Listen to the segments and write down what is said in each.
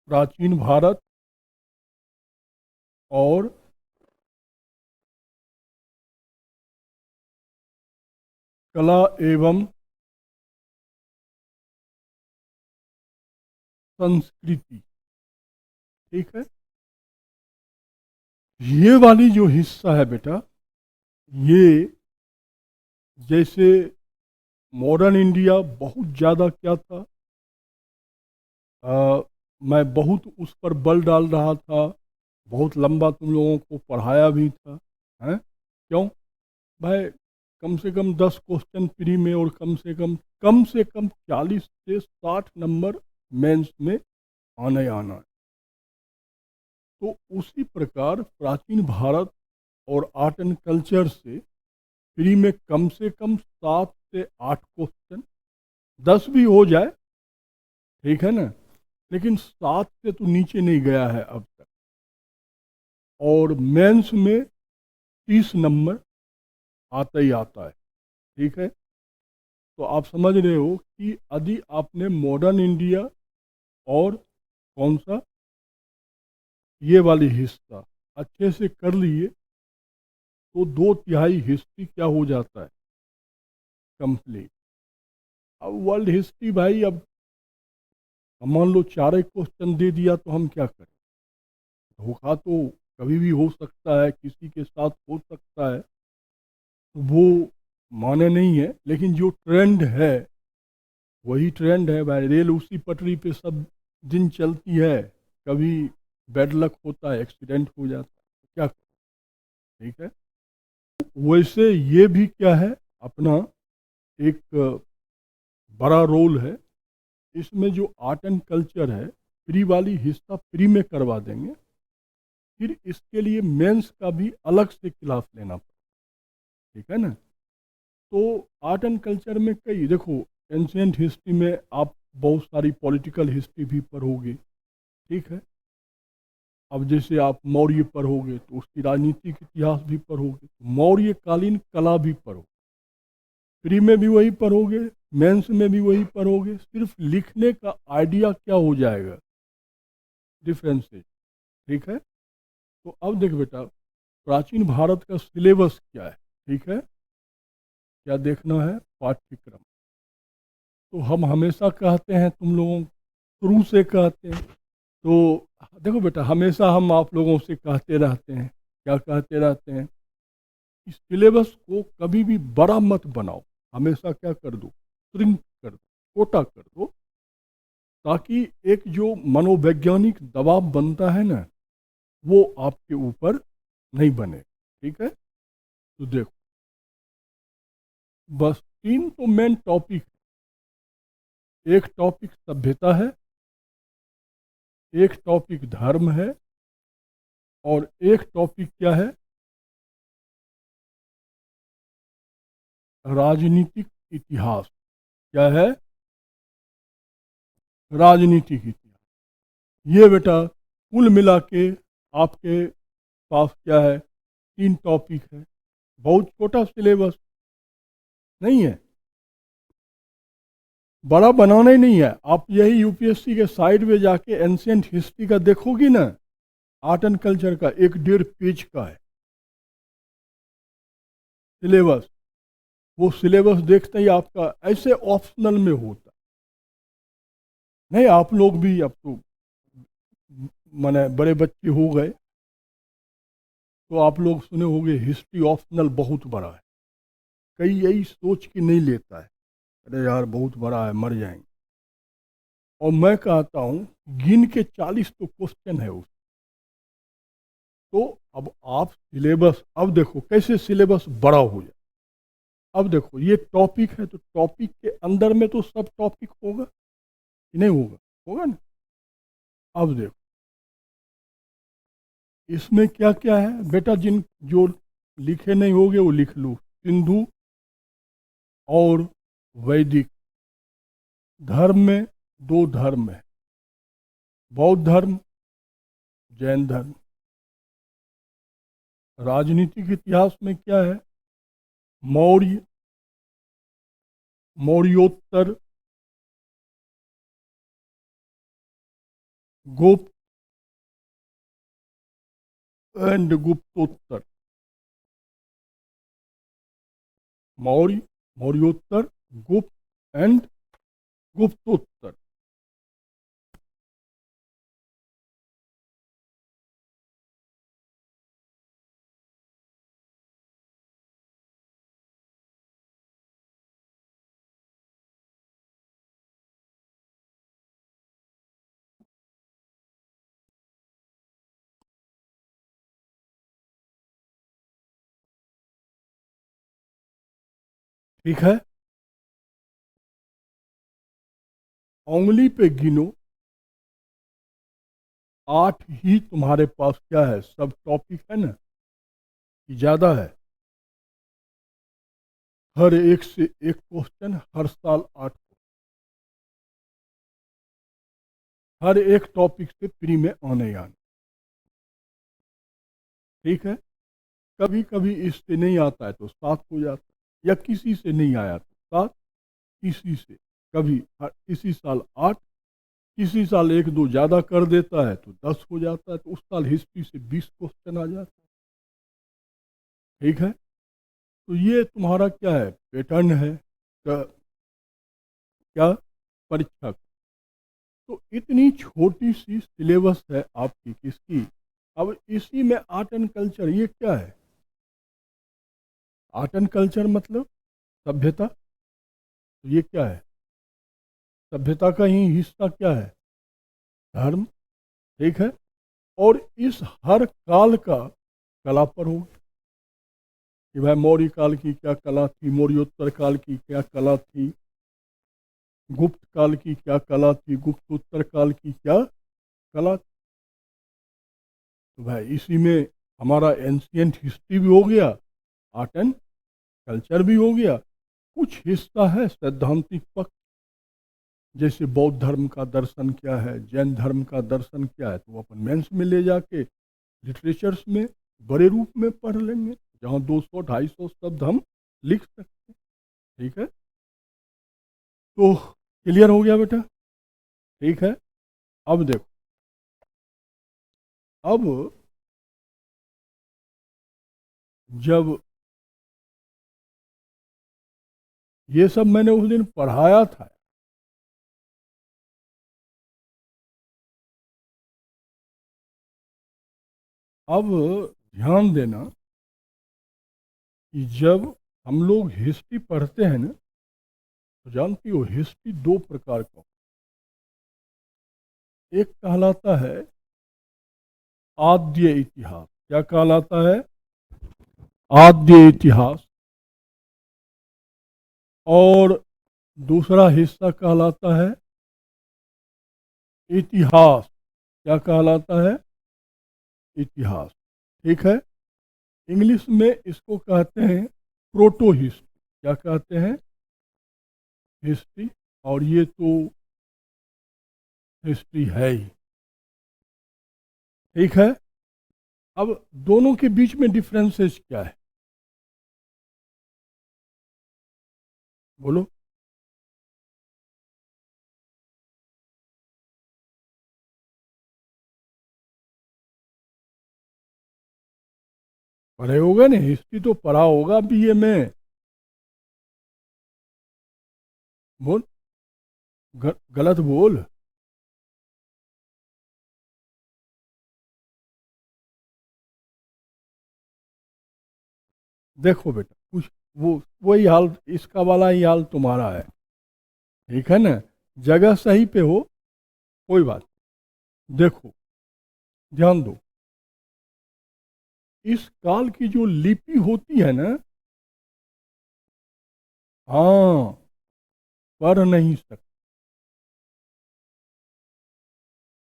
प्राचीन भारत और कला एवं संस्कृति। ठीक है, ये वाली जो हिस्सा है बेटा, ये जैसे मॉडर्न इंडिया बहुत ज़्यादा क्या था, मैं बहुत उस पर बल डाल रहा था, बहुत लंबा तुम लोगों को पढ़ाया भी था, हैं? क्यों भाई? कम से कम 10 क्वेश्चन प्री में और कम से कम 40 से 60 नंबर मेंस में आने आना है। तो उसी प्रकार प्राचीन भारत और आर्ट एंड कल्चर से प्री में कम से कम 7 से 8 क्वेश्चन, 10 भी हो जाए, ठीक है ना, लेकिन 7 से तो नीचे नहीं गया है अब तक। और मेंस में 30 नंबर आता ही आता है। ठीक है, तो आप समझ रहे हो कि यदि आपने मॉडर्न इंडिया और कौन सा, ये वाली हिस्सा अच्छे से कर लिए, तो 2/3 हिस्ट्री क्या हो जाता है, कंप्लीट। अब वर्ल्ड हिस्ट्री भाई, अब मान लो 4 क्वेश्चन दे दिया तो हम क्या करें? धोखा तो कभी भी हो सकता है, किसी के साथ हो सकता है, तो वो माने नहीं है, लेकिन जो ट्रेंड है वही ट्रेंड है भाई। रेल उसी पटरी पे सब दिन चलती है, कभी बैड लक होता है, एक्सीडेंट हो जाता है, क्या करें? ठीक है, वैसे ये भी क्या है, अपना एक बड़ा रोल है इसमें। जो आर्ट एंड कल्चर है, प्री वाली हिस्सा प्री में करवा देंगे, फिर इसके लिए मेंस का भी अलग से क्लास लेना पड़ेगा। ठीक है ना? तो आर्ट एंड कल्चर में कई देखो, एंशियंट हिस्ट्री में आप बहुत सारी पॉलिटिकल हिस्ट्री भी पढ़ोगे। ठीक है, अब जैसे आप मौर्य पढ़ोगे तो उसकी राजनीतिक इतिहास भी पढ़ोगे, मौर्यकालीन कला भी पढ़ो, प्री में भी वही पढ़ोगे, मेंस में भी वही पढ़ोगे, सिर्फ लिखने का आइडिया क्या हो जाएगा, डिफरेंसेस। ठीक है, तो अब देख बेटा, प्राचीन भारत का सिलेबस क्या है, ठीक है, क्या देखना है, पाठ्यक्रम। तो हम हमेशा कहते हैं, तुम लोगों शुरू से कहते हैं, तो देखो बेटा, हमेशा हम आप लोगों से कहते रहते हैं, क्या कहते रहते हैं, इस सिलेबस को कभी भी बड़ा मत बनाओ, हमेशा क्या कर दो, श्रिंक कर दो, छोटा कर दो, ताकि एक जो मनोवैज्ञानिक दबाव बनता है ना, वो आपके ऊपर नहीं बने। ठीक है, तो देखो, बस 3 तो मेन टॉपिक। एक टॉपिक सभ्यता है, एक टॉपिक धर्म है, और एक टॉपिक क्या है, राजनीतिक इतिहास। क्या है? राजनीतिक इतिहास। ये बेटा कुल मिला के आपके पास क्या है, 3 टॉपिक है। बहुत छोटा सिलेबस नहीं है, बड़ा बनाना ही नहीं है। आप यही यूपीएससी के साइड में जाके एंशियंट हिस्ट्री का देखोगी ना, आर्ट एंड कल्चर का 1-1.5 पेज का है सिलेबस। वो सिलेबस देखते ही आपका ऐसे ऑप्शनल में होता नहीं। आप लोग भी अब तो माने बड़े बच्चे हो गए, तो आप लोग सुने होंगे हिस्ट्री ऑप्शनल बहुत बड़ा है। कई यही सोच के नहीं लेता है, अरे यार बहुत बड़ा है, मर जाएंगे। और मैं कहता हूँ, गिन के 40 तो क्वेश्चन है उस। तो अब आप सिलेबस, अब देखो कैसे सिलेबस बड़ा हो जाए। अब देखो, ये टॉपिक है, तो टॉपिक के अंदर में तो सब टॉपिक होगा कि नहीं होगा? होगा ना? अब देखो, इसमें क्या क्या है बेटा, जिन जो लिखे नहीं होंगे वो लिख लो। सिंधु और वैदिक धर्म में 2 धर्म है, बौद्ध धर्म, जैन धर्म। राजनीतिक इतिहास में क्या है, मौर्य, मौर्योत्तर, गुप्त एंड गुप्तोत्तर, मौर्य, मौर्योत्तर, गुप्त एंड गुप्तोत्तर। ठीक है, उंगली पे गिनो 8 ही तुम्हारे पास क्या है, सब टॉपिक है ना, कि ज्यादा है। हर एक से एक क्वेश्चन, हर साल 8, हर एक टॉपिक से प्री में आने आने। ठीक है, कभी कभी इससे नहीं आता है तो 7 हो जाता है, या किसी से नहीं आया तो 7, किसी से कभी किसी साल 8, किसी साल 1-2 ज़्यादा कर देता है तो 10 हो जाता है, तो उस साल हिस्ट्री से 20 क्वेश्चन आ जाता है। ठीक है, तो ये तुम्हारा क्या है, पैटर्न है क्या, परीक्षा। तो इतनी छोटी सी सिलेबस है आपकी किसकी। अब इसी में आर्ट एंड कल्चर, ये क्या है, आर्ट एंड कल्चर मतलब सभ्यता। तो ये क्या है, सभ्यता का ही हिस्सा क्या है, धर्म। ठीक है, और इस हर काल का कला पर हो कि भाई मौर्य काल की क्या कला थी, मौर्योत्तर काल की क्या कला थी, गुप्त काल की क्या कला थी, गुप्तोत्तर काल की क्या कला थी। तो भाई इसी में हमारा एंशियंट हिस्ट्री भी हो गया, आर्ट एंड कल्चर भी हो गया, कुछ हिस्सा है सैद्धांतिक पक्ष, जैसे बौद्ध धर्म का दर्शन क्या है, जैन धर्म का दर्शन क्या है, तो वो अपन मेंस में ले जाके लिटरेचर्स में बड़े रूप में पढ़ लेंगे, जहाँ 200-250 शब्द हम लिख सकते हैं। ठीक है, तो क्लियर हो गया बेटा। ठीक है, अब देखो, अब जब ये सब मैंने उस दिन पढ़ाया था, अब ध्यान देना कि जब हम लोग हिस्ट्री पढ़ते हैं ना, तो जानती हो हिस्ट्री 2 प्रकार का, एक कहलाता है आद्य इतिहास। क्या कहलाता है, आद्य इतिहास। और दूसरा हिस्सा कहलाता है इतिहास। क्या कहलाता है, इतिहास। ठीक है, इंग्लिश में इसको कहते हैं प्रोटो हिस्ट्री। क्या कहते हैं, हिस्ट्री। और ये तो हिस्ट्री है ही। ठीक है, अब दोनों के बीच में डिफरेंसेस क्या है, बोलो। पढ़े होगा ना, हिस्ट्री तो पढ़ा होगा बीए में। बोल, गलत बोल। देखो बेटा, कुछ वो वही हाल, इसका वाला ही हाल तुम्हारा है। ठीक है ना, जगह सही पे हो, कोई बात। देखो, ध्यान दो, इस काल की जो लिपि होती है ना, हाँ, पढ़ नहीं सकते,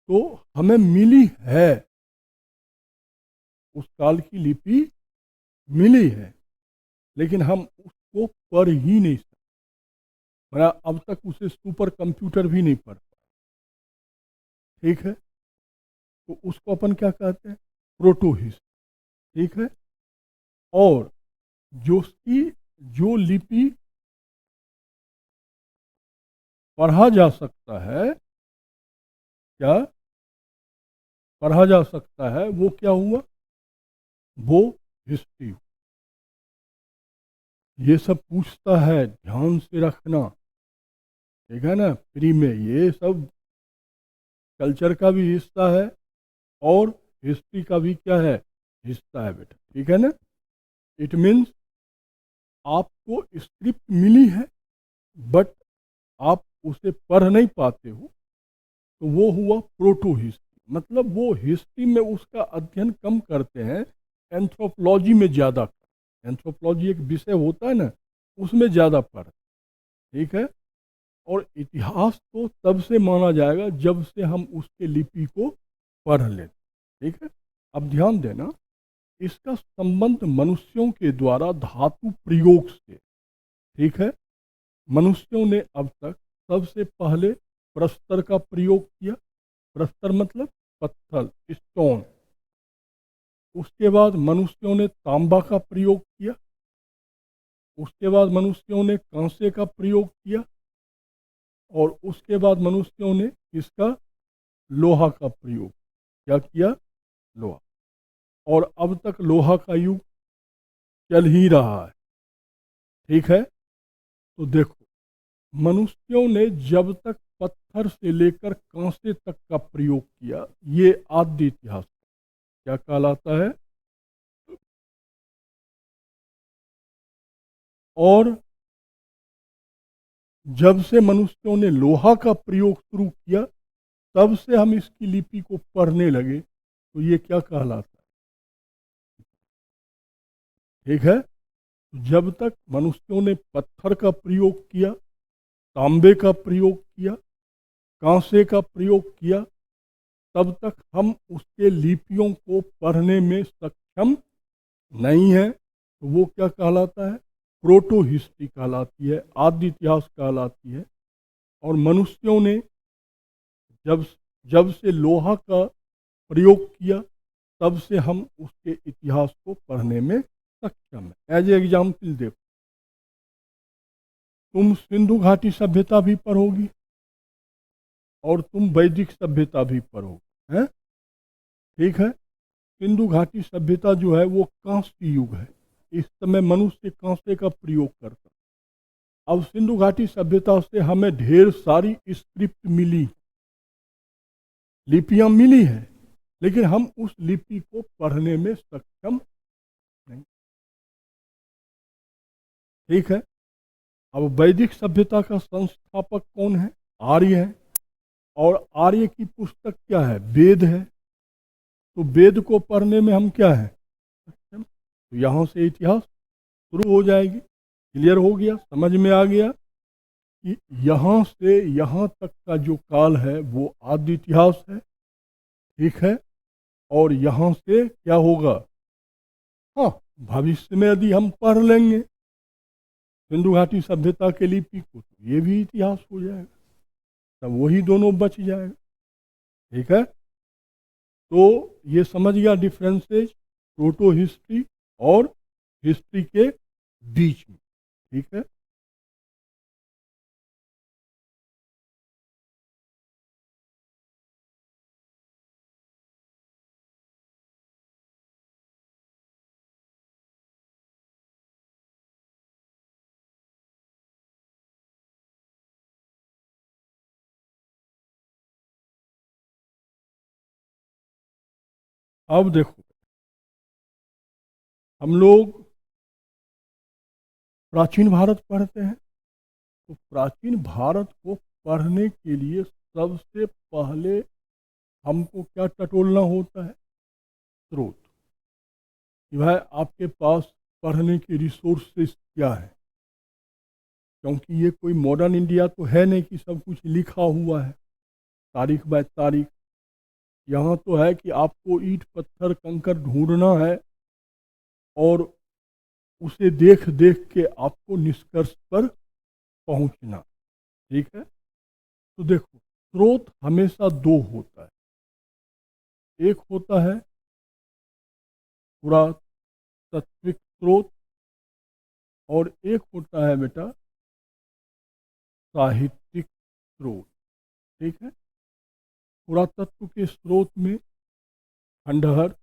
तो हमें मिली है, उस काल की लिपि मिली है, लेकिन हम उसको पढ़ ही नहीं सकते। मेरा अब तक उसे सुपर कंप्यूटर भी नहीं पढ़ पाया। ठीक है, तो उसको अपन क्या कहते हैं, प्रोटोहिस्ट। ठीक है, और जो उसकी जो लिपि पढ़ा जा सकता है, क्या पढ़ा जा सकता है, वो क्या हुआ, वो हिस्ट्री। ये सब पूछता है, ध्यान से रखना, ठीक है ना। प्री में ये सब कल्चर का भी हिस्सा है और हिस्ट्री का भी क्या है, हिस्सा है बेटा, ठीक है ना। इट मीन्स आपको स्क्रिप्ट मिली है बट आप उसे पढ़ नहीं पाते हो, तो वो हुआ प्रोटो हिस्ट्री। मतलब वो हिस्ट्री में उसका अध्ययन कम करते हैं, एंथ्रोपोलॉजी में ज़्यादा। एंथ्रोपोलॉजी एक विषय होता है ना, उसमें ज़्यादा पढ़, ठीक है। और इतिहास तो तब से माना जाएगा जब से हम उसके लिपि को पढ़ लें, ठीक है। अब ध्यान देना, इसका संबंध मनुष्यों के द्वारा धातु प्रयोग से, ठीक है। मनुष्यों ने अब तक सबसे पहले प्रस्तर का प्रयोग किया। प्रस्तर मतलब पत्थर, स्टोन। उसके बाद मनुष्यों ने तांबा का प्रयोग किया। उसके बाद मनुष्यों ने कांसे का प्रयोग किया। और उसके बाद मनुष्यों ने इसका लोहा का प्रयोग क्या किया, लोहा। और अब तक लोहा का युग चल ही रहा है, ठीक है। तो देखो, मनुष्यों ने जब तक पत्थर से लेकर कांसे तक का प्रयोग किया, ये आदि इतिहास क्या कहलाता है। और जब से मनुष्यों ने लोहा का प्रयोग शुरू किया, तब से हम इसकी लिपि को पढ़ने लगे, तो ये क्या कहलाता है, ठीक है। जब तक मनुष्यों ने पत्थर का प्रयोग किया, तांबे का प्रयोग किया, कांसे का प्रयोग किया, तब तक हम उसके लिपियों को पढ़ने में सक्षम नहीं है, तो वो क्या कहलाता है, प्रोटो हिस्ट्री कहलाती है, आदि इतिहास कहलाती है। और मनुष्यों ने जब जब से लोहा का प्रयोग किया, तब से हम उसके इतिहास को पढ़ने में सक्षम है। एज एग्जाम्पल देखो, तुम सिंधु घाटी सभ्यता भी पढ़ोगी और तुम वैदिक सभ्यता भी पढ़ोगे, हैं, ठीक है। सिंधु घाटी सभ्यता जो है वो कांस्य युग है। इस समय मनुष्य कांसे का प्रयोग करता है। अब सिंधु घाटी सभ्यता से हमें ढेर सारी स्क्रिप्ट मिली, लिपियां मिली हैं, लेकिन हम उस लिपि को पढ़ने में सक्षम नहीं, ठीक है। अब वैदिक सभ्यता का संस्थापक कौन है, आर्य है। और आर्य की पुस्तक क्या है, वेद है। तो वेद को पढ़ने में हम क्या है, सक्षम। तो यहाँ से इतिहास शुरू हो जाएगी। क्लियर हो गया, समझ में आ गया कि यहाँ से यहाँ तक का जो काल है वो आदि इतिहास है, ठीक है। और यहाँ से क्या होगा, हाँ, भविष्य में यदि हम पढ़ लेंगे सिंधु घाटी सभ्यता के लिपि को, तो ये भी इतिहास हो जाएगा, तब वही दोनों बच जाएगा, ठीक है। तो ये समझ गया डिफरेंसेस प्रोटो हिस्ट्री और हिस्ट्री के बीच में, ठीक है। अब देखो, हम लोग प्राचीन भारत पढ़ते हैं, तो प्राचीन भारत को पढ़ने के लिए सबसे पहले हमको क्या टटोलना होता है, स्रोत, कि भाई आपके पास पढ़ने के रिसोर्सेज क्या है। क्योंकि ये कोई मॉडर्न इंडिया तो है नहीं कि सब कुछ लिखा हुआ है तारीख बाय तारीख। यहाँ तो है कि आपको ईंट पत्थर कंकड़ ढूंढना है और उसे देख देख के आपको निष्कर्ष पर पहुंचना, ठीक है। तो देखो, स्रोत हमेशा दो होता है, एक होता है पुरातात्विक स्रोत और एक होता है बेटा साहित्यिक स्रोत, ठीक है। पुरातत्व के स्रोत में खंडहर,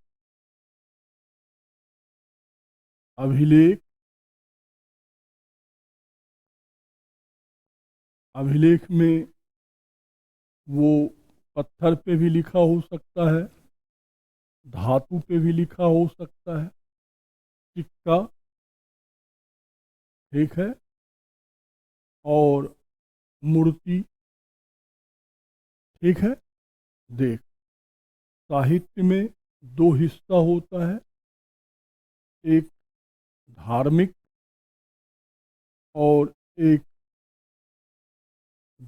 अभिलेख, अभिलेख में वो पत्थर पे भी लिखा हो सकता है, धातु पे भी लिखा हो सकता है, सिक्का, ठीक है, और मूर्ति, ठीक है। देख, साहित्य में दो हिस्सा होता है, एक धार्मिक और एक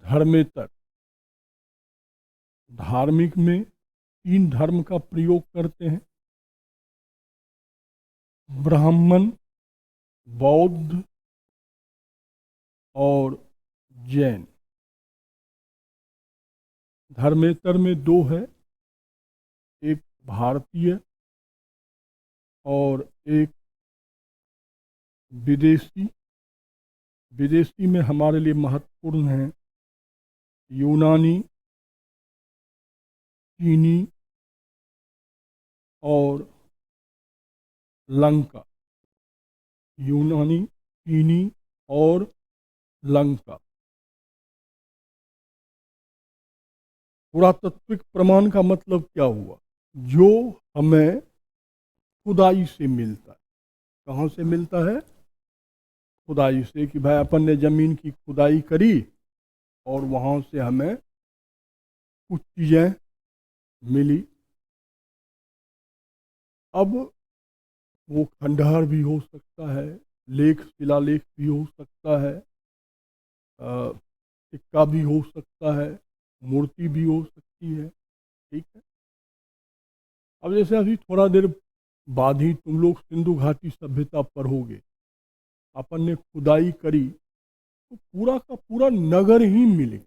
धर्मेतर। धार्मिक में तीन धर्म का प्रयोग करते हैं, ब्राह्मण, बौद्ध और जैन। धर्मेतर में दो है, एक भारतीय और एक विदेशी। विदेशी में हमारे लिए महत्वपूर्ण हैं यूनानी, चीनी और लंका। यूनानी, चीनी और लंका। पुरातात्विक प्रमाण का मतलब क्या हुआ? जो हमें खुदाई से मिलता है। कहाँ से मिलता है? खुदाई से, कि भाई अपन ने ज़मीन की खुदाई करी और वहाँ से हमें कुछ चीज़ें मिली। अब वो खंडहर भी हो सकता है, लेख, शिलालेख भी हो सकता है, सिक्का भी हो सकता है, मूर्ति भी हो सकती है, ठीक है। अब जैसे अभी थोड़ा देर बाद ही तुम लोग सिंधु घाटी सभ्यता पढ़ोगे, अपन ने खुदाई करी तो पूरा का पूरा नगर ही मिले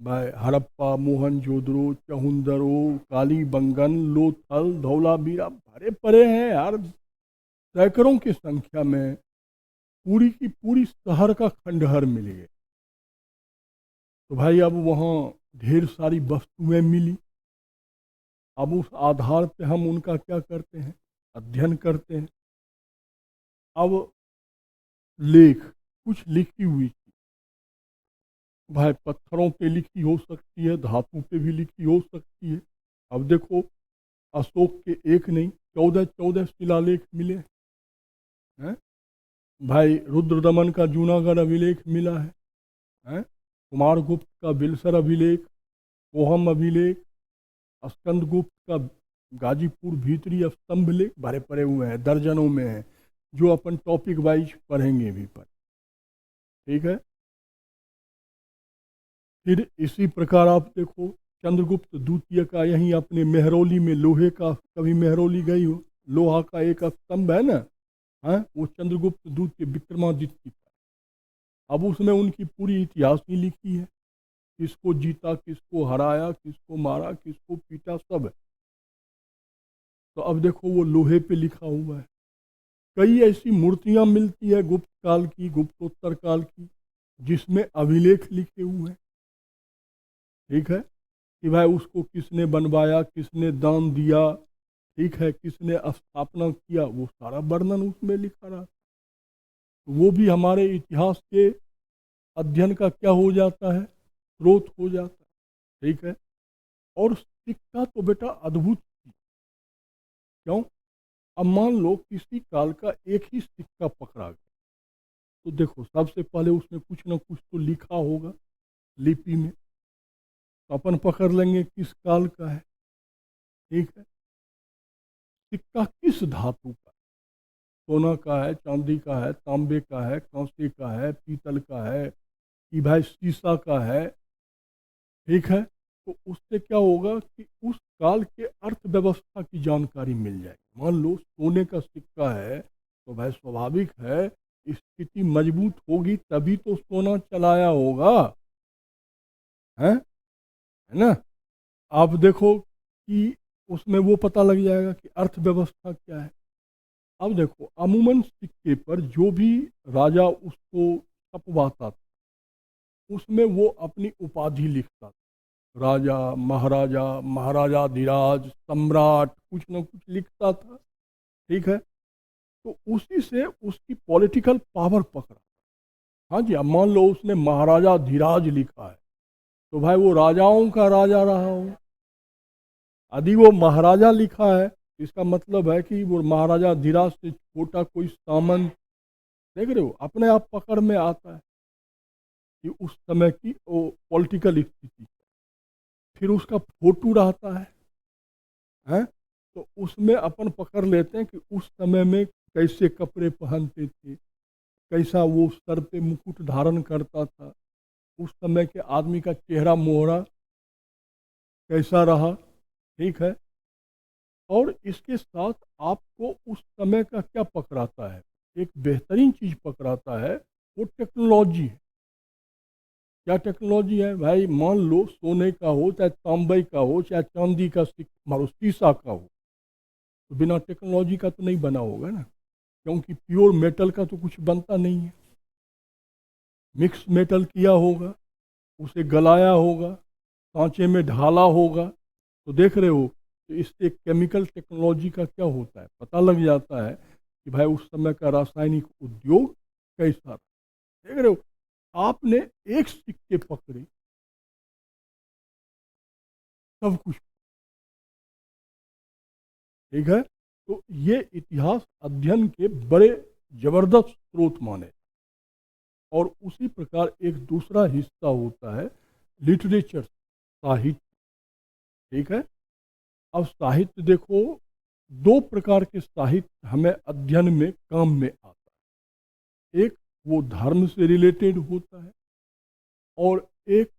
भाई। हड़प्पा, मोहनजोदड़ो, चहुंदरो, कालीबंगन, लोथल, धौलावीरा भरे पड़े हैं यार, सैकड़ों की संख्या में। पूरी की पूरी शहर का खंडहर मिल गए। तो भाई अब वहाँ ढेर सारी वस्तुएं मिली। अब उस आधार पे हम उनका क्या करते हैं? अध्ययन करते हैं। अब लेख, कुछ लिखी हुई चीज, भाई पत्थरों पे लिखी हो सकती है, धातु पे भी लिखी हो सकती है। अब देखो, अशोक के एक नहीं 14 शिलालेख मिले हैं भाई। रुद्रदमन का जूनागढ़ अभिलेख मिला है? कुमारगुप्त का बिलसर अभिलेख, कोहम अभिलेख, स्कंदगुप्त का गाजीपुर भीतरी स्तंभ लेख भरे पड़े हुए हैं, दर्जनों में हैं, जो अपन टॉपिक वाइज पढ़ेंगे भी पर, ठीक है। फिर इसी प्रकार आप देखो, चंद्रगुप्त द्वितीय का यहीं अपने मेहरौली में लोहे का, कभी मेहरौली गई हो, लोहा का एक स्तंभ है ना, है वो चंद्रगुप्त द्वितीय विक्रमादित्य का। अब उसमें उनकी पूरी इतिहास ही लिखी है, किसको जीता, किसको हराया, किसको मारा, किसको पीटा, सब है। तो अब देखो वो लोहे पे लिखा हुआ है। कई ऐसी मूर्तियां मिलती है गुप्त काल की, गुप्तोत्तर काल की, जिसमें अभिलेख लिखे हुए हैं, ठीक है, कि भाई उसको किसने बनवाया, किसने दान दिया, ठीक है, किसने स्थापना किया, वो सारा वर्णन उसमें लिखा रहा। वो भी हमारे इतिहास के अध्ययन का क्या हो जाता है? स्रोत हो जाता है, ठीक है। और सिक्का तो बेटा अद्भुत चीज। क्यों? अब मान लो किसी काल का एक ही सिक्का पकड़ा गया, तो देखो सबसे पहले उसमें कुछ ना कुछ तो लिखा होगा लिपि में, तो अपन पकड़ लेंगे किस काल का है, ठीक है। सिक्का किस धातु का? सोना का है, चांदी का है, तांबे का है, कांसे का है, पीतल का है, कि भाई शीशा का है, ठीक है। तो उससे क्या होगा कि उस काल के अर्थव्यवस्था की जानकारी मिल जाएगी। मान लो सोने का सिक्का है, तो भाई स्वाभाविक है स्थिति मजबूत होगी तभी तो सोना चलाया होगा, है ना। आप देखो कि उसमें वो पता लग जाएगा कि अर्थव्यवस्था क्या है। अब देखो, अमूमन सिक्के पर जो भी राजा उसको छपवाता था, उसमें वो अपनी उपाधि लिखता था। राजा महाराजा महाराजाधिराज सम्राट कुछ न कुछ लिखता था, ठीक है। तो उसी से उसकी पॉलिटिकल पावर पकड़ा। हाँ जी, अब मान लो उसने महाराजाधिराज लिखा है तो भाई वो राजाओं का राजा रहा हो। यदि वो महाराजा लिखा है इसका मतलब है कि वो महाराजाधिराज से छोटा कोई सामंत, देख रहे हो, अपने आप पकड़ में आता है कि उस समय की वो पॉलिटिकल स्थिति। फिर उसका फोटो रहता है, तो उसमें अपन पकड़ लेते हैं कि उस समय में कैसे कपड़े पहनते थे, कैसा वो सर पे मुकुट धारण करता था, उस समय के आदमी का चेहरा मोहरा कैसा रहा, ठीक है। और इसके साथ आपको उस समय का क्या पकड़ाता है, एक बेहतरीन चीज़ पकड़ाता है, वो टेक्नोलॉजी है। क्या टेक्नोलॉजी है भाई, मान लो सोने का हो चाहे तांबे का हो चाहे चांदी का मारो शीशा का हो, तो बिना टेक्नोलॉजी का तो नहीं बना होगा ना, क्योंकि प्योर मेटल का तो कुछ बनता नहीं है। मिक्स मेटल किया होगा, उसे गलाया होगा, सांचे में ढाला होगा, तो देख रहे हो तो इससे केमिकल टेक्नोलॉजी का क्या होता है पता लग जाता है कि भाई उस समय का रासायनिक उद्योग कैसा था। देख रहे हो, आपने एक सिक्के पकड़े सब कुछ, ठीक है। तो ये इतिहास अध्ययन के बड़े जबरदस्त स्रोत माने। और उसी प्रकार एक दूसरा हिस्सा होता है लिटरेचर, साहित्य, ठीक है। अब साहित्य देखो, दो प्रकार के साहित्य हमें अध्ययन में काम में आता है। एक वो धर्म से रिलेटेड होता है और एक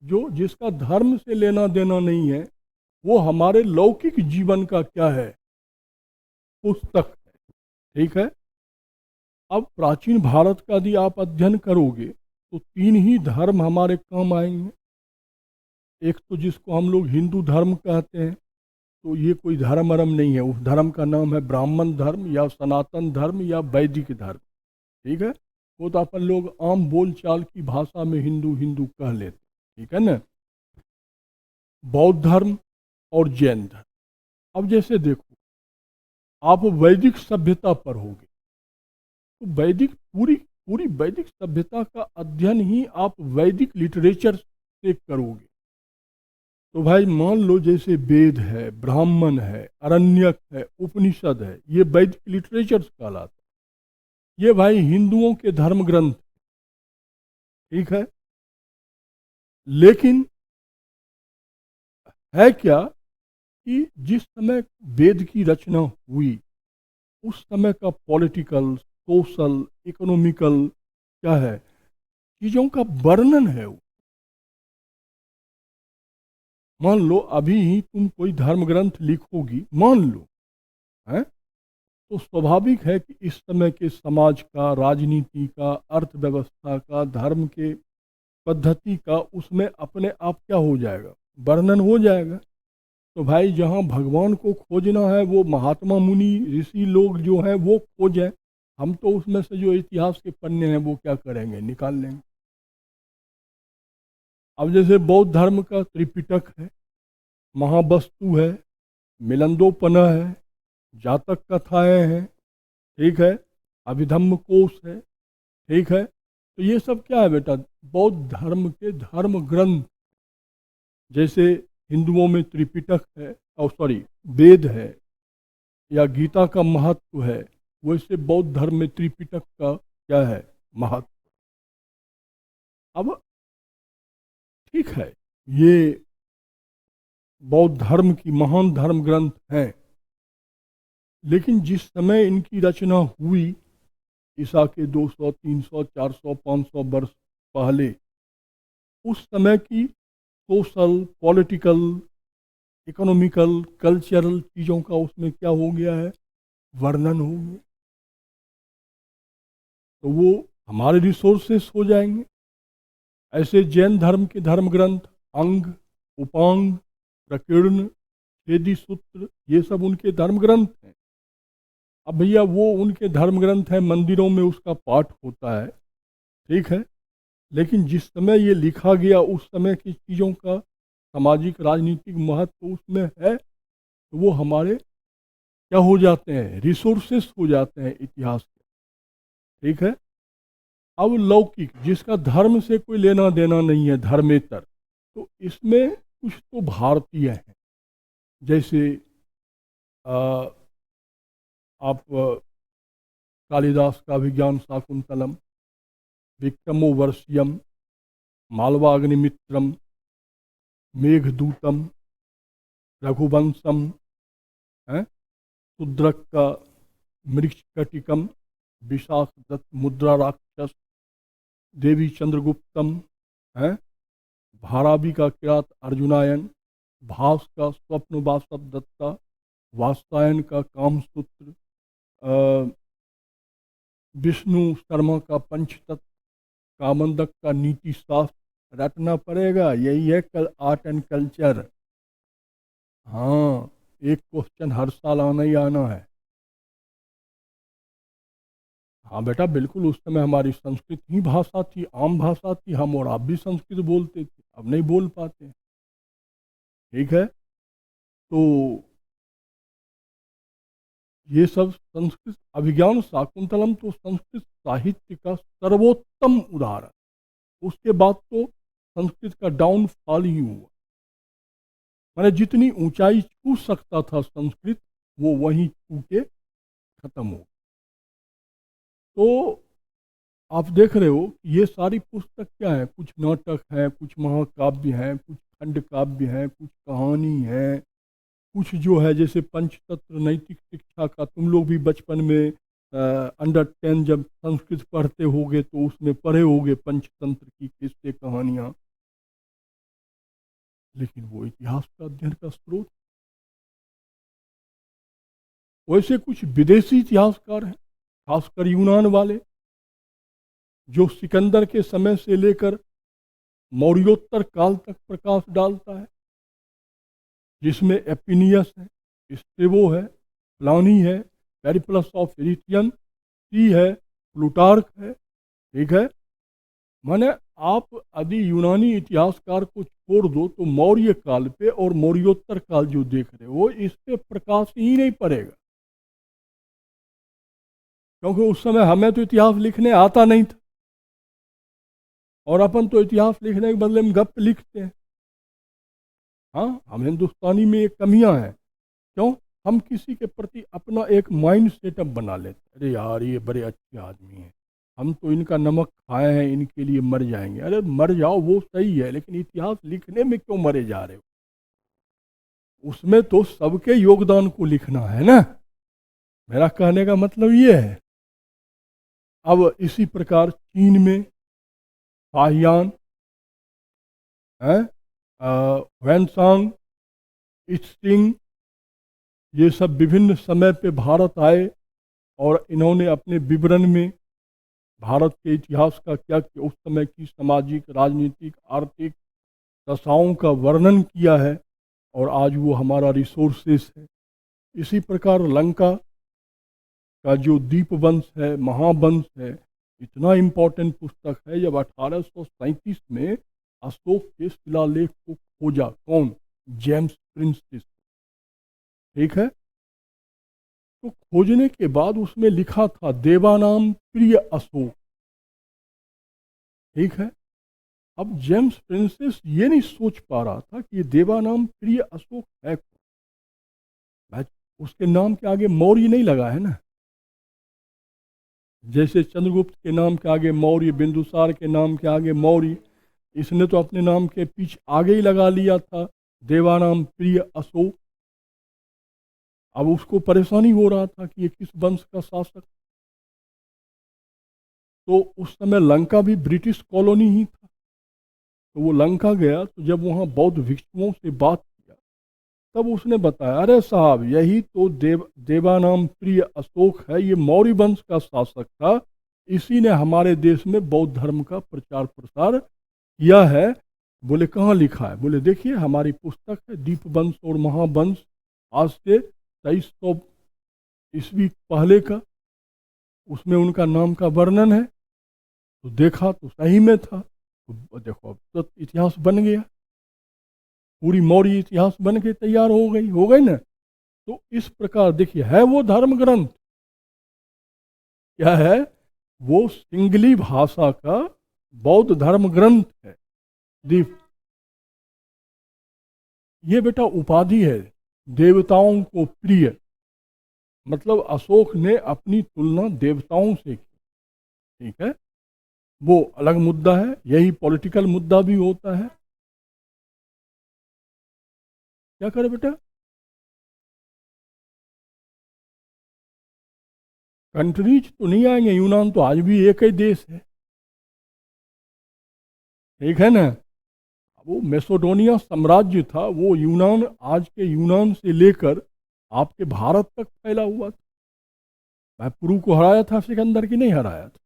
जो जिसका धर्म से लेना देना नहीं है, वो हमारे लौकिक जीवन का क्या है, पुस्तक है, ठीक है। अब प्राचीन भारत का यदि आप अध्ययन करोगे तो तीन ही धर्म हमारे काम आएंगे। एक तो जिसको हम लोग हिंदू धर्म कहते हैं, तो ये कोई धर्म अरम नहीं है, उस धर्म का नाम है ब्राह्मण धर्म या सनातन धर्म या वैदिक धर्म, ठीक है। वो तो अपन लोग आम बोलचाल की भाषा में हिंदू हिंदू कह लेते, ठीक है ना। बौद्ध धर्म और जैन धर्म। अब जैसे देखो, आप वैदिक सभ्यता पर होगे तो वैदिक पूरी पूरी वैदिक सभ्यता का अध्ययन ही आप वैदिक लिटरेचर से करोगे। तो भाई मान लो जैसे वेद है, ब्राह्मण है, अरण्यक है, उपनिषद है, ये वैदिक लिटरेचर कहलाता है। ये भाई हिंदुओं के धर्म ग्रंथ, ठीक है। लेकिन है क्या कि जिस समय वेद की रचना हुई उस समय का पॉलिटिकल, सोशल, इकोनॉमिकल क्या है, चीज़ों का वर्णन है वो। मान लो अभी ही तुम कोई धर्म ग्रंथ लिखोगी, मान लो, है, तो स्वाभाविक है कि इस समय के समाज का, राजनीति का, अर्थव्यवस्था का, धर्म के पद्धति का उसमें अपने आप क्या हो जाएगा, वर्णन हो जाएगा। तो भाई जहाँ भगवान को खोजना है वो महात्मा मुनि ऋषि लोग जो हैं वो खोजें, हम तो उसमें से जो इतिहास के पन्ने हैं वो क्या करेंगे, निकाल लेंगे। अब जैसे बौद्ध धर्म का त्रिपिटक है, महावस्तु है, मिलंदोपना है, जातक कथाएं हैं, ठीक है, अभिधम्म कोश है, ठीक है। तो ये सब क्या है बेटा, बौद्ध धर्म के धर्म ग्रंथ। जैसे हिंदुओं में त्रिपिटक है, और सॉरी वेद है या गीता का महत्व है, वैसे बौद्ध धर्म में त्रिपिटक का क्या है, महत्व। अब ठीक है, ये बौद्ध धर्म की महान धर्म ग्रंथ हैं, लेकिन जिस समय इनकी रचना हुई, ईसा के 200, 300, 400, 500 वर्ष पहले, उस समय की सोशल, पॉलिटिकल, इकोनॉमिकल, कल्चरल चीज़ों का उसमें क्या हो गया है, वर्णन हो गया। तो वो हमारे रिसोर्सेस हो जाएंगे। ऐसे जैन धर्म के धर्म ग्रंथ अंग, उपांग, प्रकीर्ण, छेदी सूत्र, ये सब उनके धर्म ग्रंथ हैं। अब भैया वो उनके धर्म ग्रंथ हैं, मंदिरों में उसका पाठ होता है, ठीक है। लेकिन जिस समय ये लिखा गया उस समय की चीज़ों का सामाजिक राजनीतिक महत्व उसमें है, तो वो हमारे क्या हो जाते हैं, रिसोर्सेस हो जाते हैं इतिहास के। ठीक है। अब लौकिक, जिसका धर्म से कोई लेना देना नहीं है, धर्मेतर, तो इसमें कुछ तो भारतीय हैं। जैसे आ, आप कालिदास का अभिज्ञान शाकुंतलम, विक्रमो वर्षियम, मालवाग्निमित्रम, मेघदूतम, रघुवंशम, है, शूद्रक का मृक्षकटिकम, विशाख दत्त मुद्रा राक्षस, देवी चंद्रगुप्तम, है, भारावी का किरात अर्जुनायन, भास का स्वप्न वासव दत्ता, वात्सायन का कामसूत्र, विष्णु शर्मा का पंचतत्व, कामंदक का नीति शास्त्र रटना पड़ेगा। यही है कल आर्ट एंड कल्चर। हाँ, एक क्वेश्चन हर साल आना ही आना है। हाँ बेटा, बिल्कुल, उस समय हमारी संस्कृत ही भाषा थी, आम भाषा थी, हम और आप भी संस्कृत बोलते थे, अब नहीं बोल पाते। ठीक है। तो ये सब संस्कृत अभिज्ञान शाकुंतलम तो संस्कृत साहित्य का सर्वोत्तम उदाहरण। उसके बाद तो संस्कृत का डाउनफॉल ही हुआ। मैंने जितनी ऊंचाई छू सकता था संस्कृत, वो वहीं छू के खत्म हो। तो आप देख रहे हो ये सारी पुस्तक क्या है, कुछ नाटक हैं, कुछ महाकाव्य हैं, कुछ खंड काव्य हैं, कुछ कहानी है, कुछ जो है जैसे पंचतंत्र नैतिक शिक्षा का, तुम लोग भी बचपन में अंडर 10 जब संस्कृत पढ़ते होगे तो उसमें पढ़े होगे पंचतंत्र की किस्से कहानियाँ। लेकिन वो इतिहास का अध्ययन का स्रोत। वैसे कुछ विदेशी इतिहासकार हैं, खासकर यूनान वाले, जो सिकंदर के समय से लेकर मौर्योत्तर काल तक प्रकाश डालता है, जिसमें एपिनियस है, स्टेबो है, प्लानी है, पेरिप्लस ऑफ इरिटियन सी है, प्लूटार्क है। ठीक है। माने आप यदि यूनानी इतिहासकार को छोड़ दो तो मौर्य काल पे और मौर्योत्तर काल जो देख रहे हो, इस पे प्रकाश ही नहीं पड़ेगा, क्योंकि उस समय हमें तो इतिहास लिखने आता नहीं था, और अपन तो इतिहास लिखने के बदले में गप लिखते हैं। हाँ, हम हिंदुस्तानी में ये कमियां हैं। क्यों? हम किसी के प्रति अपना एक माइंड सेटअप बना लेते हैं, अरे यार ये बड़े अच्छे आदमी हैं, हम तो इनका नमक खाए हैं, इनके लिए मर जाएंगे। अरे मर जाओ, वो सही है, लेकिन इतिहास लिखने में क्यों मरे जा रहे हो? उसमें तो सबके योगदान को लिखना है ना। मेरा कहने का मतलब ये है। अब इसी प्रकार चीन में फाहियान, वैनसांग, इत्सिंग, ये सब विभिन्न समय पे भारत आए और इन्होंने अपने विवरण में भारत के इतिहास का क्या किया, उस समय की सामाजिक राजनीतिक आर्थिक दशाओं का वर्णन किया है, और आज वो हमारा रिसोर्सेस है। इसी प्रकार लंका का जो दीपवंश है, महावंश है, इतना इम्पोर्टेंट पुस्तक है। जब 1837 में अशोक के शिलालेख को खोजा, कौन? James princess. ठीक है। तो खोजने के बाद उसमें लिखा था देवानाम प्रिय अशोक। ठीक है। अब जेम्स प्रिंसेस ये नहीं सोच पा रहा था कि ये देवानाम प्रिय अशोक है कौन। भाई, उसके नाम के आगे मौर्य नहीं लगा है ना। जैसे चंद्रगुप्त के नाम के आगे मौर्य, बिंदुसार के नाम के आगे मौर्य, इसने तो अपने नाम के पीछे आगे ही लगा लिया था देवानाम प्रिय अशोक। अब उसको परेशानी हो रहा था कि ये किस वंश का शासक। तो उस समय लंका भी ब्रिटिश कॉलोनी ही था। तो वो लंका गया, तो जब वहाँ बौद्ध भिक्षुओं से बात किया, तब उसने बताया, अरे साहब यही तो देवानाम प्रिय अशोक है, ये मौर्य वंश का शासक था, इसी ने हमारे देश में बौद्ध धर्म का प्रचार प्रसार किया है। बोले कहाँ लिखा है? बोले देखिए हमारी पुस्तक है दीपवंश और महावंश, आज से 2300 ईस्वी पहले का, उसमें उनका नाम का वर्णन है। तो देखा तो सही में था। तो देखो अब तो इतिहास बन गया। पूरी मौर्य इतिहास बन के तैयार हो गई ना। तो इस प्रकार देखिए, है वो धर्म ग्रंथ, क्या है वो, सिंगली भाषा का बौद्ध धर्म ग्रंथ है। दीप, ये बेटा उपाधि है, देवताओं को प्रिय। मतलब अशोक ने अपनी तुलना देवताओं से की, ठीक है, वो अलग मुद्दा है, यही पॉलिटिकल मुद्दा भी होता है। क्या करे बेटा, कंट्रीज तो नहीं आएंगे, यूनान तो आज भी एक ही देश है, ठीक है ना। वो मेसोडोनिया साम्राज्य था, वो यूनान, आज के यूनान से लेकर आपके भारत तक फैला हुआ था। मैं पुरु को हराया था सिकंदर की नहीं हराया था।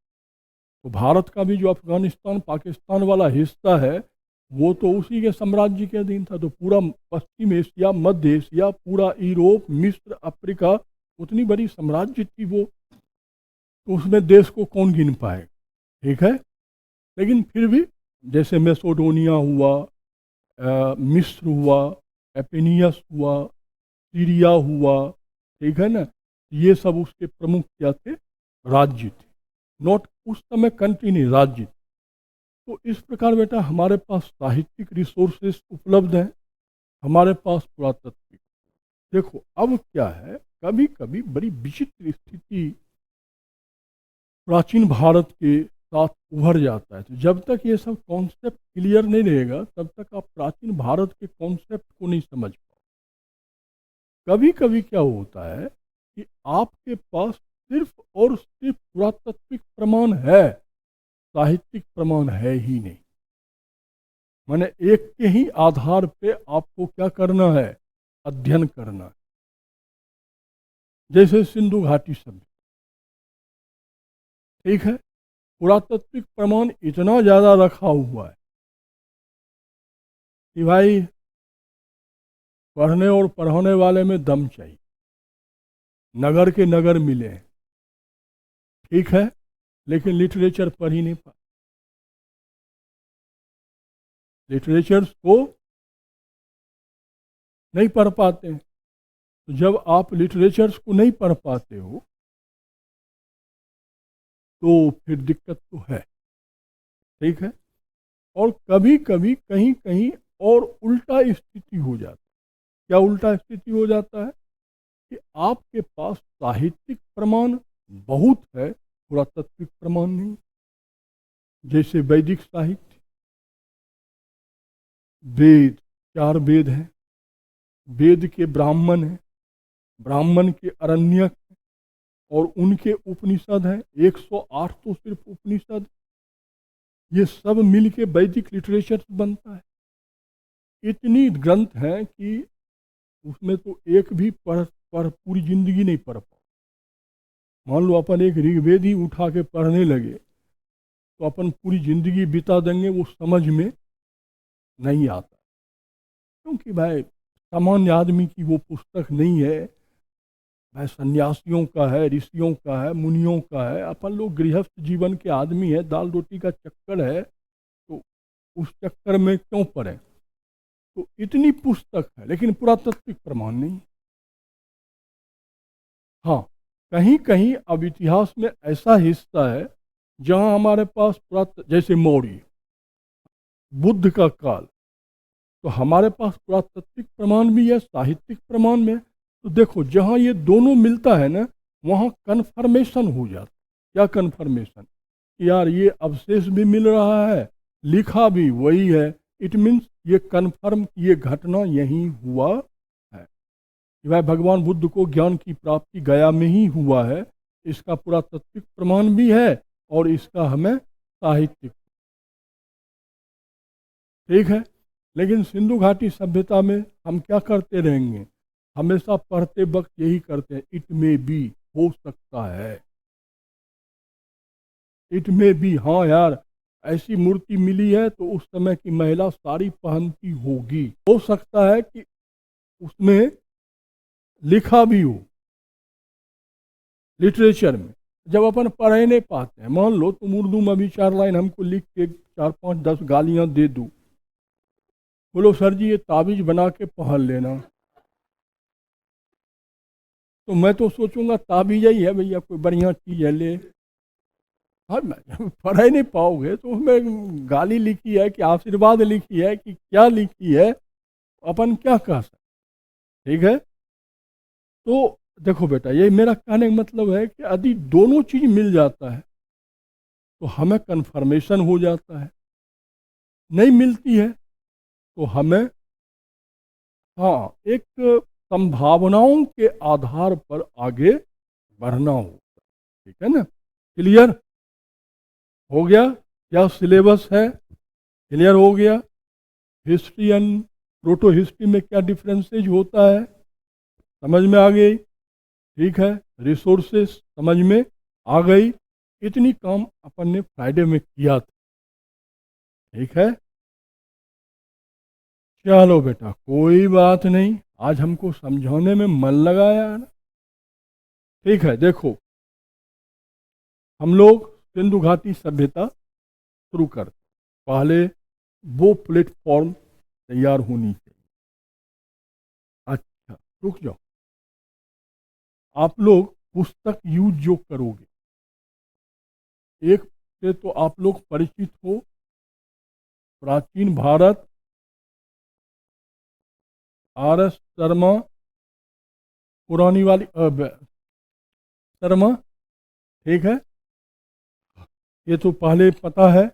तो भारत का भी जो अफगानिस्तान पाकिस्तान वाला हिस्सा है, वो तो उसी के साम्राज्य के अधीन था। तो पूरा पश्चिम एशिया, मध्य एशिया, पूरा यूरोप, मिस्र, अफ्रीका, उतनी बड़ी साम्राज्य थी वो। तो उसमें देश को कौन गिन पाएगा, ठीक है। लेकिन फिर भी जैसे मेसोडोनिया हुआ, मिस्र हुआ, एपेनियस हुआ, सीरिया हुआ, ठीक है ना, ये सब उसके प्रमुख क्या थे, राज्य थे। नॉट उस समय कंट्री नहीं, राज्य। तो इस प्रकार बेटा हमारे पास साहित्यिक रिसोर्सेस उपलब्ध हैं, हमारे पास पुरातत्विक। देखो अब क्या है, कभी कभी बड़ी विचित्र स्थिति प्राचीन भारत के साथ उभर जाता है। तो जब तक ये सब कॉन्सेप्ट क्लियर नहीं रहेगा, तब तक आप प्राचीन भारत के कॉन्सेप्ट को नहीं समझ पाओ। कभी कभी क्या होता है कि आपके पास सिर्फ और सिर्फ पुरातात्विक प्रमाण है, साहित्यिक प्रमाण है ही नहीं। माने एक के ही आधार पे आपको क्या करना है, अध्ययन करना है। जैसे सिंधु घाटी सभ्यता, ठीक है, पुरातात्विक प्रमाण इतना ज़्यादा रखा हुआ है कि भाई पढ़ने और पढ़ाने वाले में दम चाहिए, नगर के नगर मिले हैं, ठीक है, लेकिन लिटरेचर पढ़ ही नहीं पा, लिटरेचर्स को नहीं पढ़ पाते हैं। तो जब आप लिटरेचर्स को नहीं पढ़ पाते हो तो फिर दिक्कत तो है, ठीक है। और कभी कभी कहीं कहीं और उल्टा स्थिति हो जाती है। क्या उल्टा स्थिति हो जाता है कि आपके पास साहित्यिक प्रमाण बहुत है, पुरातात्विक प्रमाण नहीं। जैसे वैदिक साहित्य, वेद, 4 वेद हैं, वेद के ब्राह्मण हैं, ब्राह्मण के अरण्यक हैं, और उनके उपनिषद हैं, 108 तो सिर्फ उपनिषद। ये सब मिलके वैदिक लिटरेचर बनता है। इतनी ग्रंथ हैं कि उसमें तो एक भी पढ़ पूरी जिंदगी नहीं पढ़ पाओ। मान लो अपन एक ऋग्वेद ही उठा के पढ़ने लगे तो अपन पूरी जिंदगी बिता देंगे, वो समझ में नहीं आता। क्योंकि भाई सामान्य आदमी की वो पुस्तक नहीं है, भाई सन्यासियों का है, ऋषियों का है, मुनियों का है। अपन लोग गृहस्थ जीवन के आदमी है, दाल रोटी का चक्कर है, तो उस चक्कर में क्यों पढ़े। तो इतनी पुस्तक है लेकिन पुरातात्विक प्रमाण नहीं। हाँ, कहीं कहीं अब इतिहास में ऐसा हिस्सा है जहाँ हमारे पास जैसे मौर्य, बुद्ध का काल, तो हमारे पास पुरातात्विक प्रमाण भी है, साहित्यिक प्रमाण में। तो देखो जहाँ ये दोनों मिलता है ना, वहाँ कन्फर्मेशन हो जाता। क्या कन्फर्मेशन, यार ये अवशेष भी मिल रहा है, लिखा भी वही है, इट मीन्स ये कन्फर्म, ये घटना यही हुआ है कि भाई भगवान बुद्ध को ज्ञान की प्राप्ति गया में ही हुआ है। इसका पुरातात्विक प्रमाण भी है और इसका हमें साहित्यिक, ठीक है। लेकिन सिंधु घाटी सभ्यता में हम क्या करते रहेंगे, हमेशा पढ़ते वक्त यही करते हैं, इट में भी, हो सकता है, इट में भी, हाँ यार ऐसी मूर्ति मिली है तो उस समय की महिला साड़ी पहनती होगी, हो सकता है कि उसमें लिखा भी हो लिटरेचर में। जब अपन पढ़ ही नहीं पाते हैं, मान लो तुम उर्दू में भी 4 लाइन हमको लिख के 4 5 10 गालियां दे दूँ, बोलो सर जी ये ताबीज बना के पहन लेना। तो मैं तो सोचूंगा ताबीज ही है भैया, कोई बढ़िया चीज़ है ले। हाँ मैं पढ़ ही नहीं पाओगे तो उसमें गाली लिखी है कि आशीर्वाद लिखी है कि क्या लिखी है, अपन क्या कह सकते। ठीक है। तो देखो बेटा, ये मेरा कहने का मतलब है कि यदि दोनों चीज़ मिल जाता है तो हमें कन्फर्मेशन हो जाता है, नहीं मिलती है तो हमें, हाँ, एक संभावनाओं के आधार पर आगे बढ़ना होगा। ठीक है ना? क्लियर हो गया? क्या सिलेबस है? क्लियर हो गया? हिस्ट्री एंड प्रोटो हिस्ट्री में क्या डिफरेंसेज होता है, समझ में आ गई? ठीक है। रिसोर्सेस समझ में आ गई। इतनी काम अपन ने फ्राइडे में किया था। ठीक है। चलो बेटा कोई बात नहीं, आज हमको समझाने में मन लगाया ना। ठीक है। देखो, हम लोग सिंधु घाटी सभ्यता शुरू करते, पहले वो प्लेटफॉर्म तैयार होनी चाहिए। अच्छा, रुक जाओ। आप लोग पुस्तक यूज जो करोगे, एक से तो आप लोग परिचित हो, प्राचीन भारत, आर एस शर्मा, पुरानी वाली शर्मा। ठीक है। ये तो पहले पता है,